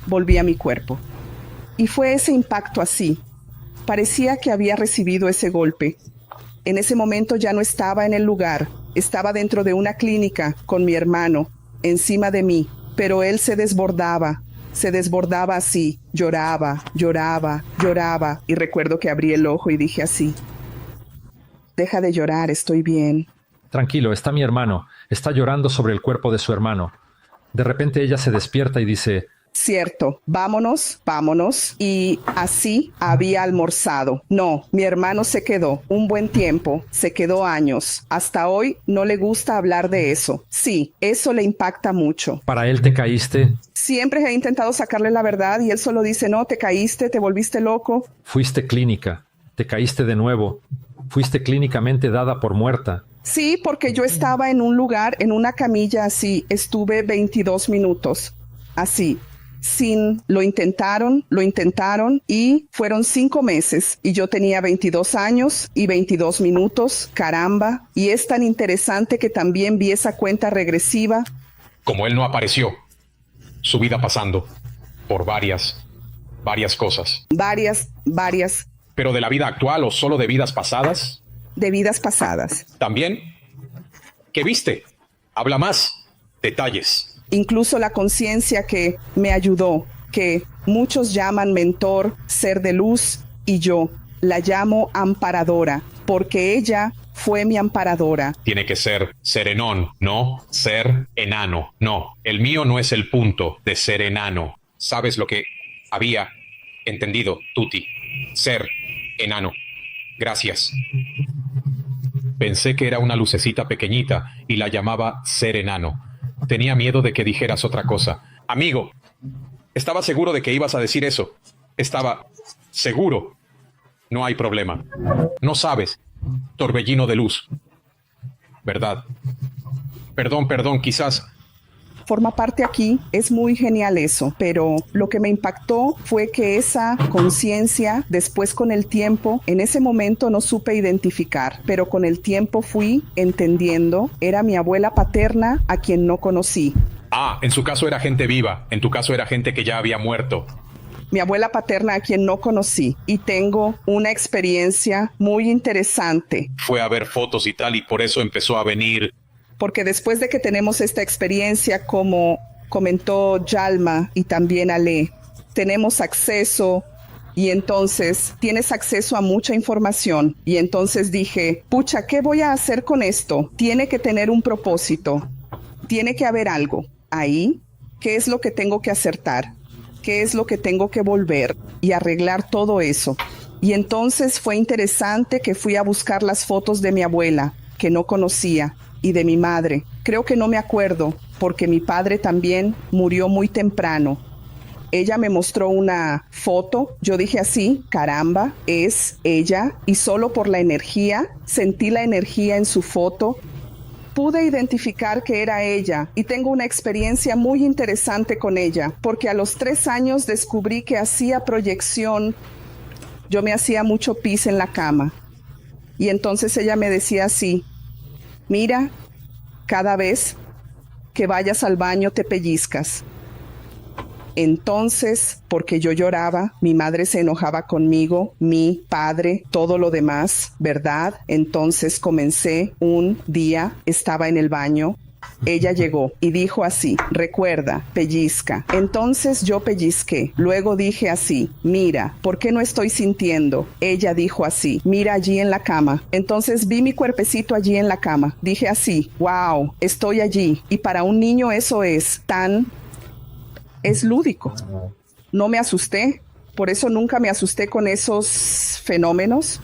volví a mi cuerpo. Y fue ese impacto así. Parecía que había recibido ese golpe. En ese momento ya no estaba en el lugar. Estaba dentro de una clínica con mi hermano, encima de mí. Pero él se desbordaba así, lloraba. Y recuerdo que abrí el ojo y dije así, deja de llorar, estoy bien. Tranquilo, está mi hermano. Está llorando sobre el cuerpo de su hermano. De repente ella se despierta y dice, Cierto, vámonos. Y así había almorzado. No, mi hermano se quedó un buen tiempo, se quedó años. Hasta hoy no le gusta hablar de eso. Sí, eso le impacta mucho. ¿para él te caíste? Siempre he intentado sacarle la verdad y él solo dice, no, te caíste, te volviste loco. Fuiste clínica. Te caíste de nuevo. Fuiste clínicamente dada por muerta. Sí, porque yo estaba en un lugar, en una camilla así, estuve 22 minutos, así. Lo intentaron y fueron 5 meses y yo tenía 22 años y 22 minutos, caramba. Y es tan interesante que también vi esa cuenta regresiva. Como él no apareció, su vida pasando por varias cosas. Varias. ¿Pero de la vida actual o solo de vidas pasadas? De vidas pasadas. También. ¿Qué viste? Habla más. Detalles. Incluso la conciencia que me ayudó, que muchos llaman mentor, ser de luz, y yo la llamo amparadora, porque ella fue mi amparadora. Tiene que ser serenón, no ser enano. No, el mío no es el punto de ser enano. ¿Sabes lo que había entendido, Tuti? Ser enano. Gracias. Pensé que era una lucecita pequeñita y la llamaba ser enano. Tenía miedo de que dijeras otra cosa. Amigo, estaba seguro de que ibas a decir eso. Estaba seguro. No hay problema. No sabes. Torbellino de luz. ¿Verdad? Perdón, quizás... Forma parte aquí, es muy genial eso, pero lo que me impactó fue que esa conciencia, después con el tiempo, en ese momento no supe identificar, pero con el tiempo fui entendiendo, era mi abuela paterna a quien no conocí. Ah, en su caso era gente viva, en tu caso era gente que ya había muerto. mi abuela paterna a quien no conocí, y tengo una experiencia muy interesante. Fue a ver fotos y tal, y por eso empezó a venir. Porque después de que tenemos esta experiencia, como comentó Yalma y también Ale, tenemos acceso y entonces tienes acceso a mucha información. Y entonces dije, pucha, ¿qué voy a hacer con esto? Tiene que tener un propósito, tiene que haber algo ahí. ¿Qué es lo que tengo que acertar? ¿Qué es lo que tengo que volver y arreglar todo eso? Y entonces fue interesante que fui a buscar las fotos de mi abuela, que no conocía, y de mi madre. Creo que no me acuerdo, porque mi padre también murió muy temprano. Ella me mostró una foto, yo dije así, caramba, es ella, y solo por la energía, sentí la energía en su foto, pude identificar que era ella, y tengo una experiencia muy interesante con ella, porque a los 3 años descubrí que hacía proyección, yo me hacía mucho pis en la cama, y entonces ella me decía así, mira, cada vez que vayas al baño te pellizcas. Entonces, porque yo lloraba, mi madre se enojaba conmigo, mi padre, todo lo demás, ¿verdad? Entonces comencé un día, estaba en el baño, ella llegó y dijo así, recuerda, pellizca. Entonces yo pellizqué, luego dije así, mira, ¿por qué no estoy sintiendo? Ella dijo así, mira allí en la cama. Entonces vi mi cuerpecito allí en la cama, dije así, wow, estoy allí. Y para un niño eso es lúdico. No me asusté, por eso nunca me asusté con esos fenómenos.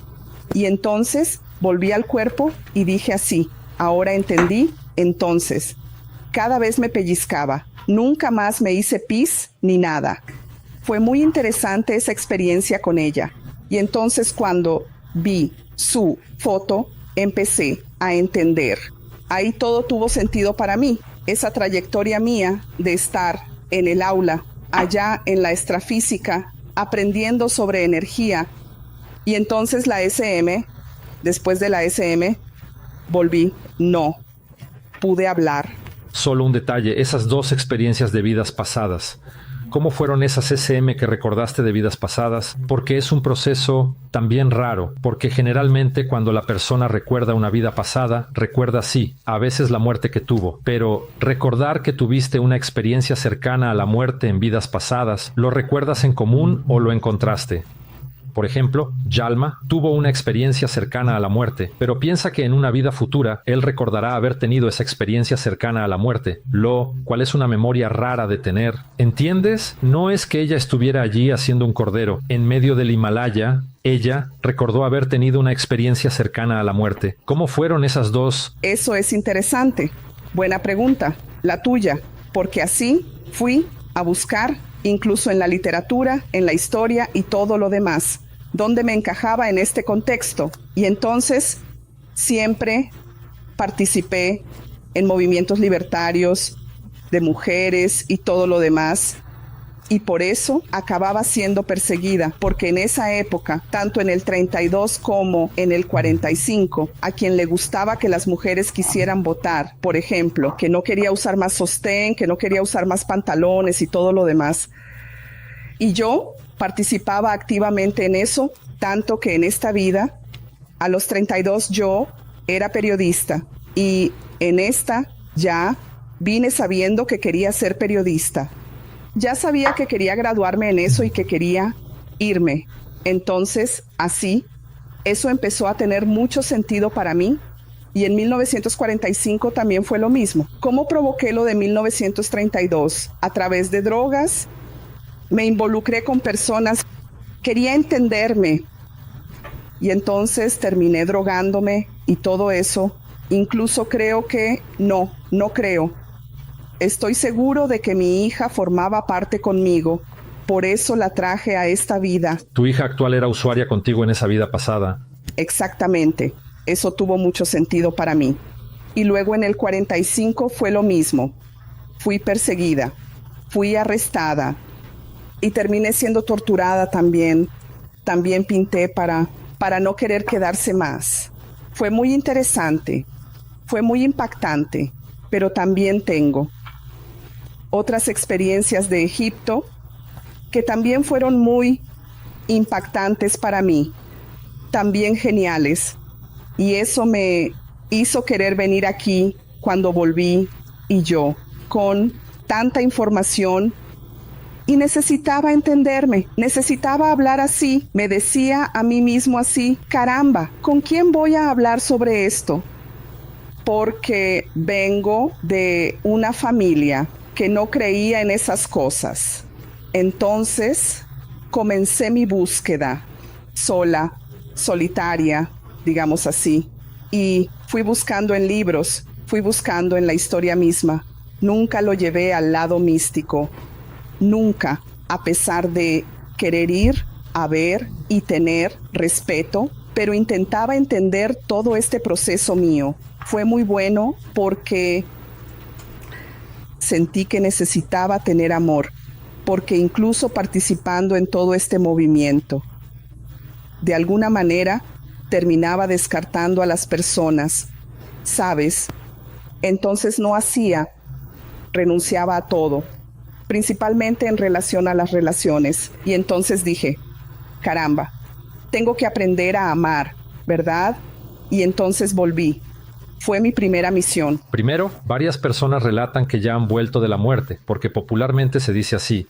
Y entonces volví al cuerpo y dije así, ahora entendí. Entonces, cada vez me pellizcaba, nunca más me hice pis ni nada. Fue muy interesante esa experiencia con ella. Y entonces cuando vi su foto, empecé a entender. Ahí todo tuvo sentido para mí. Esa trayectoria mía de estar en el aula, allá en la extrafísica, aprendiendo sobre energía. Y entonces la SM, después de la SM, volví, no pude hablar. Solo un detalle, esas 2 experiencias de vidas pasadas. ¿Cómo fueron esas SM que recordaste de vidas pasadas? Porque es un proceso también raro, porque generalmente cuando la persona recuerda una vida pasada, recuerda sí, a veces la muerte que tuvo, pero recordar que tuviste una experiencia cercana a la muerte en vidas pasadas, ¿lo recuerdas en común o lo encontraste? Por ejemplo, Yalma tuvo una experiencia cercana a la muerte, pero piensa que en una vida futura él recordará haber tenido esa experiencia cercana a la muerte. ¿Cuál es una memoria rara de tener? ¿Entiendes? No es que ella estuviera allí haciendo un cordero. En medio del Himalaya, ella recordó haber tenido una experiencia cercana a la muerte. ¿Cómo fueron esas 2? Eso es interesante. Buena pregunta, la tuya, porque así fui a buscar incluso en la literatura, en la historia y todo lo demás, donde me encajaba en este contexto. Y entonces siempre participé en movimientos libertarios de mujeres y todo lo demás. Y por eso acababa siendo perseguida, porque en esa época, tanto en el 32 como en el 45, a quien le gustaba que las mujeres quisieran votar, por ejemplo, que no quería usar más sostén, que no quería usar más pantalones y todo lo demás. Y yo participaba activamente en eso, tanto que en esta vida, a los 32 yo era periodista y en esta ya vine sabiendo que quería ser periodista. Ya sabía que quería graduarme en eso y que quería irme. Entonces, así, eso empezó a tener mucho sentido para mí. Y en 1945 también fue lo mismo. ¿Cómo provoqué lo de 1932? A través de drogas. Me involucré con personas. Quería entenderme. Y entonces terminé drogándome y todo eso. Incluso creo que no creo. Estoy seguro de que mi hija formaba parte conmigo, por eso la traje a esta vida. ¿Tu hija actual era usuaria contigo en esa vida pasada? Exactamente, eso tuvo mucho sentido para mí. Y luego en el 45 fue lo mismo. Fui perseguida, fui arrestada y terminé siendo torturada también. También pinté para no querer quedarse más. Fue muy interesante, fue muy impactante, pero también tengo otras experiencias de Egipto que también fueron muy impactantes para mí, también geniales. Y eso me hizo querer venir aquí cuando volví y yo, con tanta información, y necesitaba entenderme, necesitaba hablar así. Me decía a mí mismo así: caramba, ¿con quién voy a hablar sobre esto? Porque vengo de una familia que no creía en esas cosas. Entonces comencé mi búsqueda sola, solitaria, digamos así, y fui buscando en libros, fui buscando en la historia misma. Nunca lo llevé al lado místico, nunca, a pesar de querer ir a ver y tener respeto, pero intentaba entender todo este proceso mío. Fue muy bueno porque sentí que necesitaba tener amor, porque incluso participando en todo este movimiento, de alguna manera terminaba descartando a las personas, ¿sabes? Entonces no hacía, renunciaba a todo, principalmente en relación a las relaciones. Y entonces dije, caramba, tengo que aprender a amar, ¿verdad? Y entonces volví. Fue mi primera misión. Primero, varias personas relatan que ya han vuelto de la muerte, porque popularmente se dice así: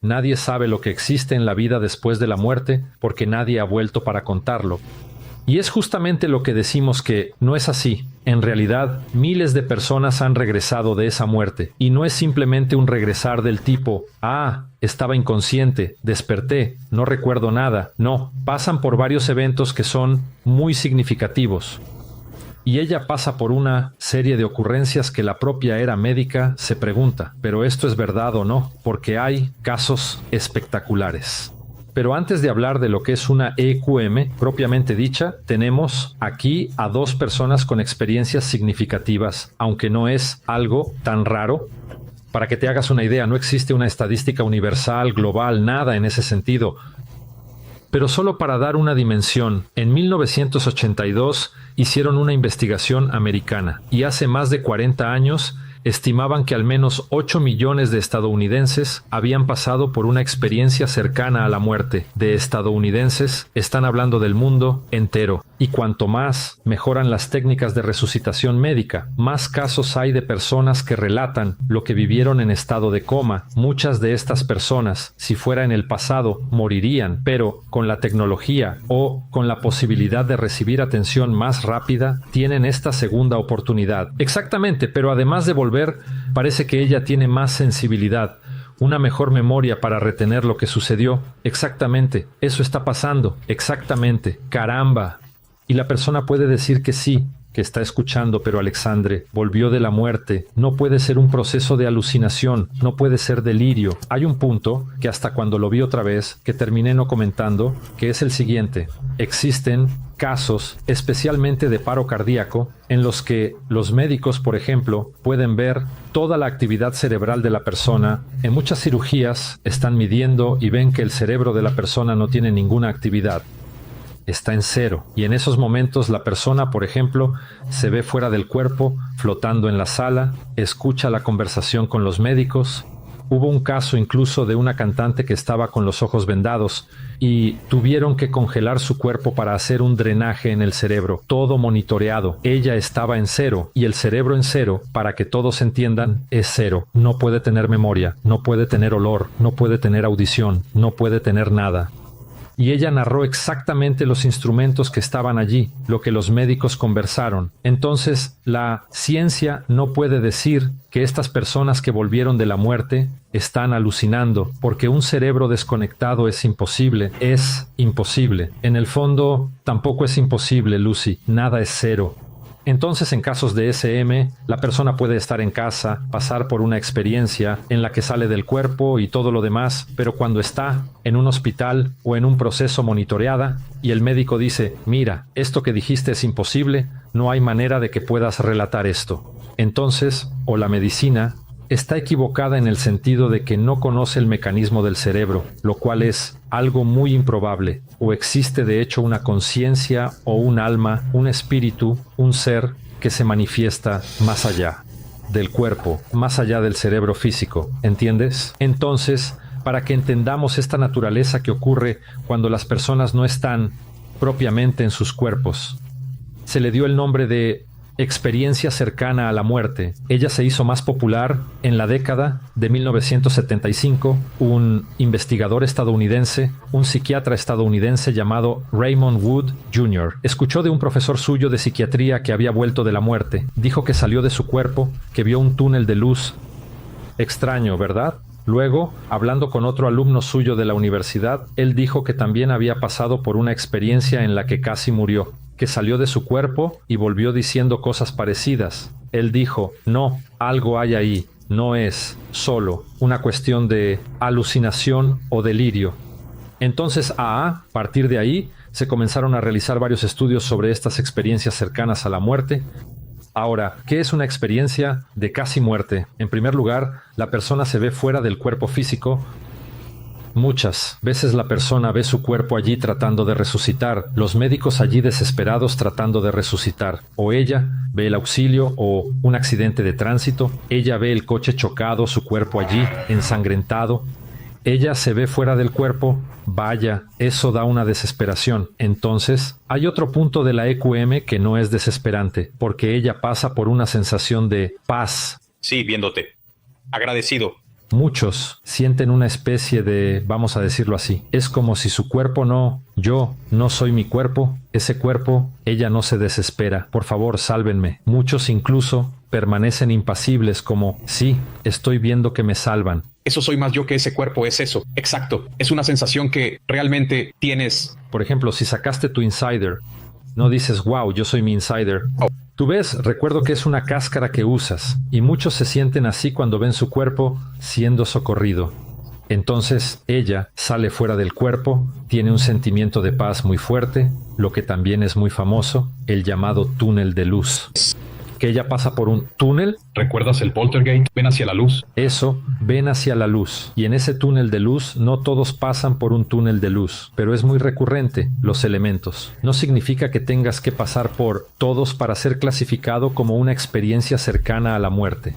nadie sabe lo que existe en la vida después de la muerte, porque nadie ha vuelto para contarlo. Y es justamente lo que decimos que no es así. En realidad, miles de personas han regresado de esa muerte, y no es simplemente un regresar del tipo, estaba inconsciente, desperté, no recuerdo nada. No, pasan por varios eventos que son muy significativos. Y ella pasa por una serie de ocurrencias que la propia era médica se pregunta, ¿pero esto es verdad o no? Porque hay casos espectaculares. Pero antes de hablar de lo que es una EQM propiamente dicha, tenemos aquí a dos personas con experiencias significativas, aunque no es algo tan raro. Para que te hagas una idea, no existe una estadística universal, global, nada en ese sentido. Pero solo para dar una dimensión, en 1982 hicieron una investigación americana y hace más de 40 años estimaban que al menos 8 millones de estadounidenses habían pasado por una experiencia cercana a la muerte. De estadounidenses, están hablando del mundo entero. Y cuanto más mejoran las técnicas de resucitación médica, más casos hay de personas que relatan lo que vivieron en estado de coma. Muchas de estas personas, si fuera en el pasado, morirían, pero con la tecnología o con la posibilidad de recibir atención más rápida, tienen esta segunda oportunidad. Exactamente, pero además de volver, parece que ella tiene más sensibilidad, una mejor memoria para retener lo que sucedió. Exactamente, eso está pasando, exactamente, caramba. Y la persona puede decir que sí, que está escuchando, pero Alexandre volvió de la muerte. No puede ser un proceso de alucinación, no puede ser delirio. Hay un punto que hasta cuando lo vi otra vez, que terminé no comentando, que es el siguiente. Existen casos, especialmente de paro cardíaco, en los que los médicos, por ejemplo, pueden ver toda la actividad cerebral de la persona. En muchas cirugías están midiendo y ven que el cerebro de la persona no tiene ninguna actividad. Está en cero, y en esos momentos la persona, por ejemplo, se ve fuera del cuerpo, flotando en la sala, escucha la conversación con los médicos. Hubo un caso incluso de una cantante que estaba con los ojos vendados y tuvieron que congelar su cuerpo para hacer un drenaje en el cerebro, todo monitoreado. Ella estaba en cero, y el cerebro en cero, para que todos entiendan, es cero. No puede tener memoria, no puede tener olor, no puede tener audición, no puede tener nada. Y ella narró exactamente los instrumentos que estaban allí, lo que los médicos conversaron. Entonces, la ciencia no puede decir que estas personas que volvieron de la muerte están alucinando, porque un cerebro desconectado es imposible. Es imposible. En el fondo, tampoco es imposible, Lucy. Nada es cero. Entonces, en casos de SM, la persona puede estar en casa, pasar por una experiencia en la que sale del cuerpo y todo lo demás, pero cuando está en un hospital o en un proceso monitoreada y el médico dice, mira, esto que dijiste es imposible, no hay manera de que puedas relatar esto. Entonces, o la medicina está equivocada en el sentido de que no conoce el mecanismo del cerebro, lo cual es algo muy improbable, o existe de hecho una conciencia o un alma, un espíritu, un ser que se manifiesta más allá del cuerpo, más allá del cerebro físico, ¿entiendes? Entonces, para que entendamos esta naturaleza que ocurre cuando las personas no están propiamente en sus cuerpos. Se le dio el nombre de experiencia cercana a la muerte. Ella se hizo más popular en la década de 1975. Un investigador estadounidense, un psiquiatra estadounidense llamado Raymond Wood Jr., escuchó de un profesor suyo de psiquiatría que había vuelto de la muerte. Dijo que salió de su cuerpo, que vio un túnel de luz. Extraño, ¿verdad? Luego, hablando con otro alumno suyo de la universidad, él dijo que también había pasado por una experiencia en la que casi murió, que salió de su cuerpo y volvió diciendo cosas parecidas. Él dijo, no, algo hay ahí, no es solo una cuestión de alucinación o delirio. Entonces, a partir de ahí, se comenzaron a realizar varios estudios sobre estas experiencias cercanas a la muerte. Ahora, ¿qué es una experiencia de casi muerte? En primer lugar, la persona se ve fuera del cuerpo físico. Muchas veces la persona ve su cuerpo allí tratando de resucitar, los médicos allí desesperados tratando de resucitar, o ella ve el auxilio o un accidente de tránsito, ella ve el coche chocado, su cuerpo allí, ensangrentado. Ella se ve fuera del cuerpo, vaya, eso da una desesperación. Entonces, hay otro punto de la EQM que no es desesperante, porque ella pasa por una sensación de paz. Sí, viéndote. Agradecido. Muchos sienten una especie de, vamos a decirlo así, es como si su cuerpo no, yo no soy mi cuerpo, ese cuerpo, ella no se desespera, por favor, sálvenme. Muchos incluso permanecen impasibles como, sí, estoy viendo que me salvan. Eso soy más yo que ese cuerpo, es eso. Exacto. Es una sensación que realmente tienes. Por ejemplo, si sacaste tu insider, no dices, wow, yo soy mi insider. Tú ves, recuerdo que es una cáscara que usas, y muchos se sienten así cuando ven su cuerpo siendo socorrido. Entonces, ella sale fuera del cuerpo, tiene un sentimiento de paz muy fuerte, lo que también es muy famoso, el llamado túnel de luz. Que ella pasa por un túnel. ¿Recuerdas el poltergeist? Ven hacia la luz. Eso, ven hacia la luz. Y en ese túnel de luz, no todos pasan por un túnel de luz, pero es muy recurrente, los elementos. No significa que tengas que pasar por todos para ser clasificado como una experiencia cercana a la muerte.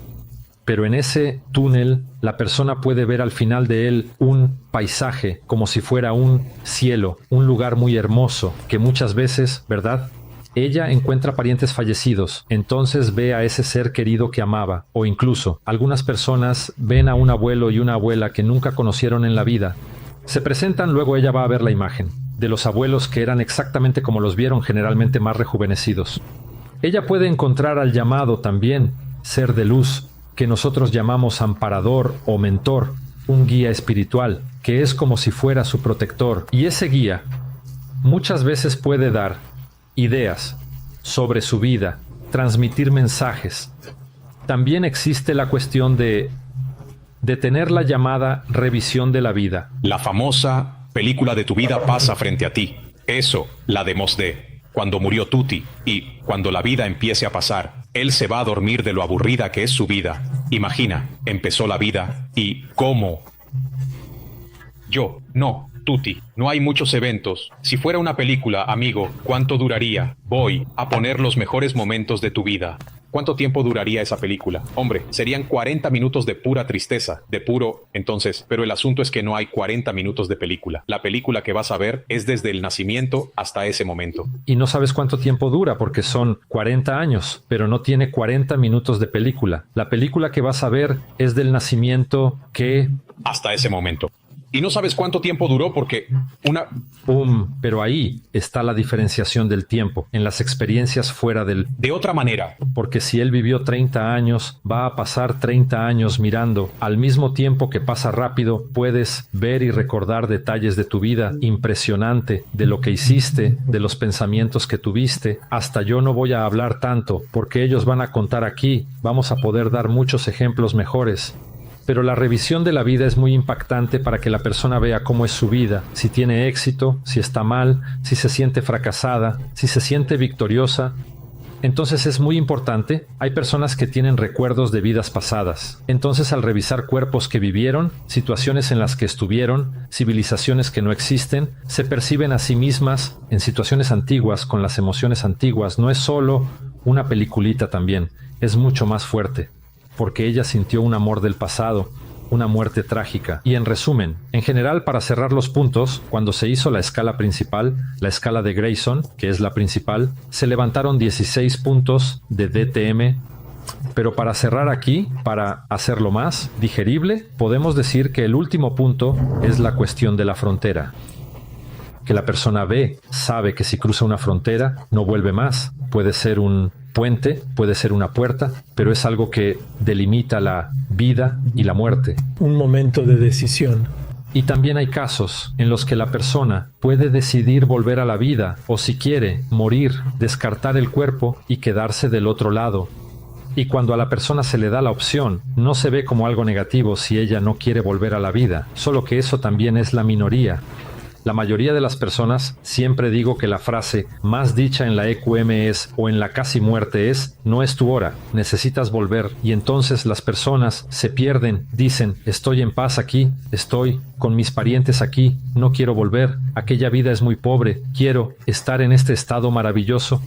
Pero en ese túnel, la persona puede ver al final de él un paisaje, como si fuera un cielo, un lugar muy hermoso, que muchas veces, ¿verdad?, ella encuentra parientes fallecidos, entonces ve a ese ser querido que amaba, o incluso algunas personas ven a un abuelo y una abuela que nunca conocieron en la vida. Se presentan, luego ella va a ver la imagen de los abuelos que eran exactamente como los vieron, generalmente más rejuvenecidos. Ella puede encontrar al llamado también, ser de luz, que nosotros llamamos amparador o mentor, un guía espiritual, que es como si fuera su protector, y ese guía muchas veces puede dar ideas sobre su vida, transmitir mensajes. También existe la cuestión de tener la llamada revisión de la vida. La famosa película de tu vida pasa frente a ti. Eso, la de Mos Def, cuando murió Tuti, y cuando la vida empiece a pasar, él se va a dormir de lo aburrida que es su vida. Imagina, empezó la vida, y ¿cómo? Tuti, no hay muchos eventos. Si fuera una película, amigo, ¿cuánto duraría? Voy a poner los mejores momentos de tu vida. ¿Cuánto tiempo duraría esa película? Hombre, serían 40 minutos de pura tristeza, de puro... Entonces, pero el asunto es que no hay 40 minutos de película. La película que vas a ver es desde el nacimiento hasta ese momento. Y no sabes cuánto tiempo dura porque son 40 años, pero no tiene 40 minutos de película. La película que vas a ver es del nacimiento que... hasta ese momento. Y no sabes cuánto tiempo duró porque pero ahí está la diferenciación del tiempo, en las experiencias fuera del... De otra manera. Porque si él vivió 30 años, va a pasar 30 años mirando. Al mismo tiempo que pasa rápido, puedes ver y recordar detalles de tu vida impresionante, de lo que hiciste, de los pensamientos que tuviste. Hasta yo no voy a hablar tanto, porque ellos van a contar aquí. Vamos a poder dar muchos ejemplos mejores. Pero la revisión de la vida es muy impactante para que la persona vea cómo es su vida, si tiene éxito, si está mal, si se siente fracasada, si se siente victoriosa. Entonces es muy importante. Hay personas que tienen recuerdos de vidas pasadas. Entonces al revisar cuerpos que vivieron, situaciones en las que estuvieron, civilizaciones que no existen, se perciben a sí mismas en situaciones antiguas, con las emociones antiguas. No es solo una peliculita también, es mucho más fuerte. Porque ella sintió un amor del pasado. una muerte trágica. Y en resumen, en general, para cerrar los puntos, cuando se hizo la escala principal, la escala de Grayson, que es la principal, se levantaron 16 puntos de DTM. Pero para cerrar aquí, para hacerlo más digerible, podemos decir que el último punto es la cuestión de la frontera. Que la persona sabe que si cruza una frontera, no vuelve más. Puede ser un puente, puede ser una puerta, pero es algo que delimita la vida y la muerte. Un momento de decisión. Y también hay casos en los que la persona puede decidir volver a la vida o, si quiere, morir, descartar el cuerpo y quedarse del otro lado. Y cuando a la persona se le da la opción, no se ve como algo negativo si ella no quiere volver a la vida, solo que eso también es la minoría. La mayoría de las personas, siempre digo que la frase más dicha en la EQM es, o en la casi muerte es, no es tu hora, necesitas volver. Y entonces las personas se pierden, dicen, estoy en paz aquí, estoy con mis parientes aquí, no quiero volver, aquella vida es muy pobre, quiero estar en este estado maravilloso.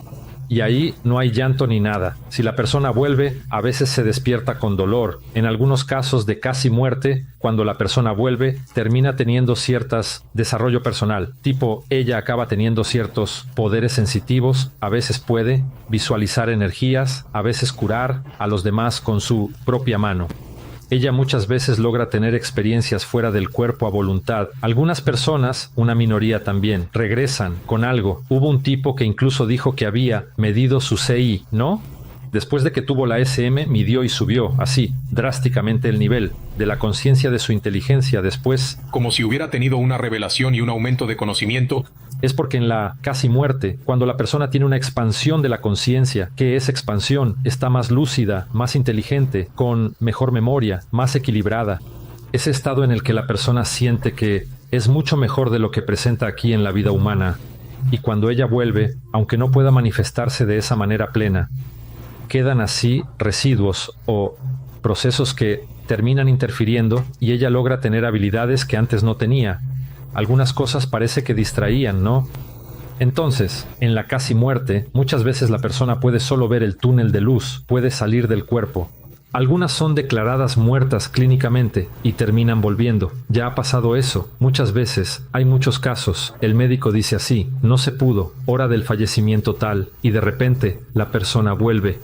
Y ahí no hay llanto ni nada. Si la persona vuelve, a veces se despierta con dolor. En algunos casos de casi muerte, cuando la persona vuelve, termina teniendo ciertos desarrollo personal. Tipo, ella acaba teniendo ciertos poderes sensitivos, a veces puede visualizar energías, a veces curar a los demás con su propia mano. Ella muchas veces logra tener experiencias fuera del cuerpo a voluntad. Algunas personas, una minoría también, regresan con algo. Hubo un tipo que incluso dijo que había medido su CI, ¿no? Después de que tuvo la SM, midió y subió, así, drásticamente el nivel de la conciencia de su inteligencia después. Como si hubiera tenido una revelación y un aumento de conocimiento. Es porque en la casi muerte, cuando la persona tiene una expansión de la conciencia, ¿qué es expansión? Está más lúcida, más inteligente, con mejor memoria, más equilibrada. Ese estado en el que la persona siente que es mucho mejor de lo que presenta aquí en la vida humana. Y cuando ella vuelve, aunque no pueda manifestarse de esa manera plena, quedan así residuos o procesos que terminan interfiriendo y ella logra tener habilidades que antes no tenía. Algunas cosas parece que distraían, ¿no? Entonces, en la casi muerte, muchas veces la persona puede solo ver el túnel de luz, puede salir del cuerpo. Algunas son declaradas muertas clínicamente y terminan volviendo. Ya ha pasado eso. Muchas veces, hay muchos casos. El médico dice así, no se pudo, hora del fallecimiento tal, y de repente la persona vuelve.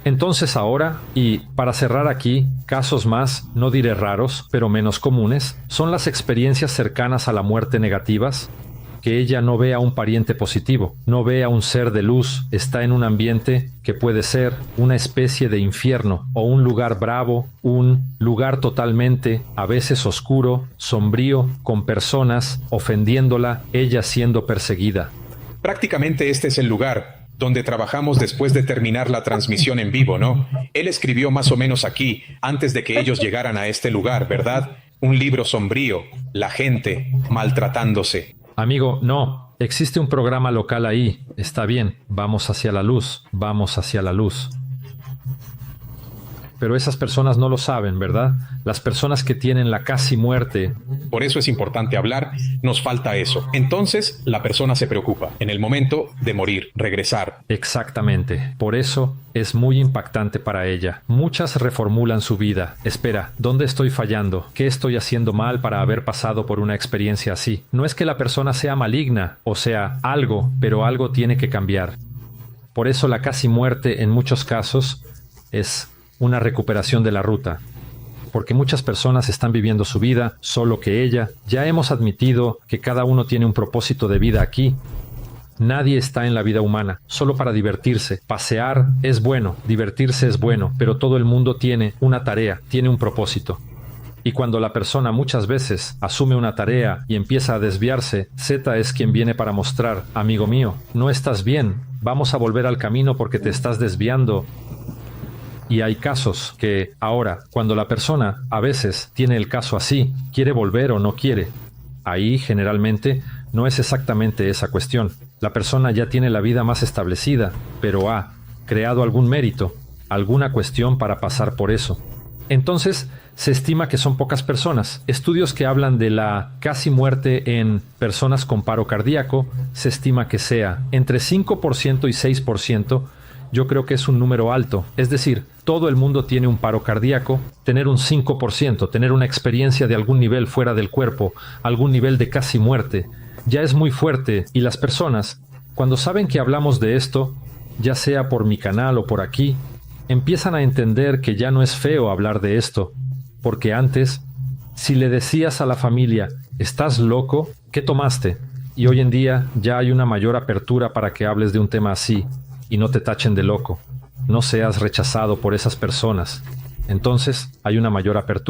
Entonces ahora, y para cerrar aquí, casos más, no diré raros, pero menos comunes, son las experiencias cercanas a la muerte negativas. Que ella no ve a un pariente positivo, no ve a un ser de luz, está en un ambiente que puede ser una especie de infierno o un lugar bravo, un lugar totalmente, a veces oscuro, sombrío, con personas ofendiéndola, ella siendo perseguida. Prácticamente este es el lugar donde trabajamos después de terminar la transmisión en vivo, ¿no? Él escribió más o menos aquí, antes de que ellos llegaran a este lugar, ¿verdad? Un libro sombrío, la gente maltratándose. Amigo, no, existe un programa local ahí, está bien, vamos hacia la luz, vamos hacia la luz. Pero esas personas no lo saben, ¿verdad? Las personas que tienen la casi muerte. Por eso es importante hablar, nos falta eso. Entonces, la persona se preocupa, en el momento de morir, regresar. Exactamente, por eso es muy impactante para ella. Muchas reformulan su vida. Espera, ¿dónde estoy fallando? ¿Qué estoy haciendo mal para haber pasado por una experiencia así? No es que la persona sea maligna, o sea, algo, pero algo tiene que cambiar. Por eso la casi muerte en muchos casos es una recuperación de la ruta, porque muchas personas están viviendo su vida, solo que ella. Ya hemos admitido que cada uno tiene un propósito de vida aquí. Nadie está en la vida humana solo para divertirse. Pasear es bueno, divertirse es bueno, pero todo el mundo tiene una tarea, tiene un propósito. Y cuando la persona muchas veces asume una tarea y empieza a desviarse, Z es quien viene para mostrar, amigo mío, no estás bien, vamos a volver al camino porque te estás desviando. Y hay casos que ahora, cuando la persona a veces tiene el caso así, quiere volver o no quiere, ahí generalmente no es exactamente esa cuestión. La persona ya tiene la vida más establecida, pero ha creado algún mérito, alguna cuestión para pasar por eso. Entonces, se estima que son pocas personas. Estudios que hablan de la casi muerte en personas con paro cardíaco, se estima que sea entre 5% y 6%. Yo creo que es un número alto. Es decir, todo el mundo tiene un paro cardíaco, tener un 5%, tener una experiencia de algún nivel fuera del cuerpo, algún nivel de casi muerte, ya es muy fuerte y las personas, cuando saben que hablamos de esto, ya sea por mi canal o por aquí, empiezan a entender que ya no es feo hablar de esto, porque antes, si le decías a la familia, ¿estás loco? ¿Qué tomaste? Y hoy en día ya hay una mayor apertura para que hables de un tema así y no te tachen de loco. No seas rechazado por esas personas. Entonces hay una mayor apertura.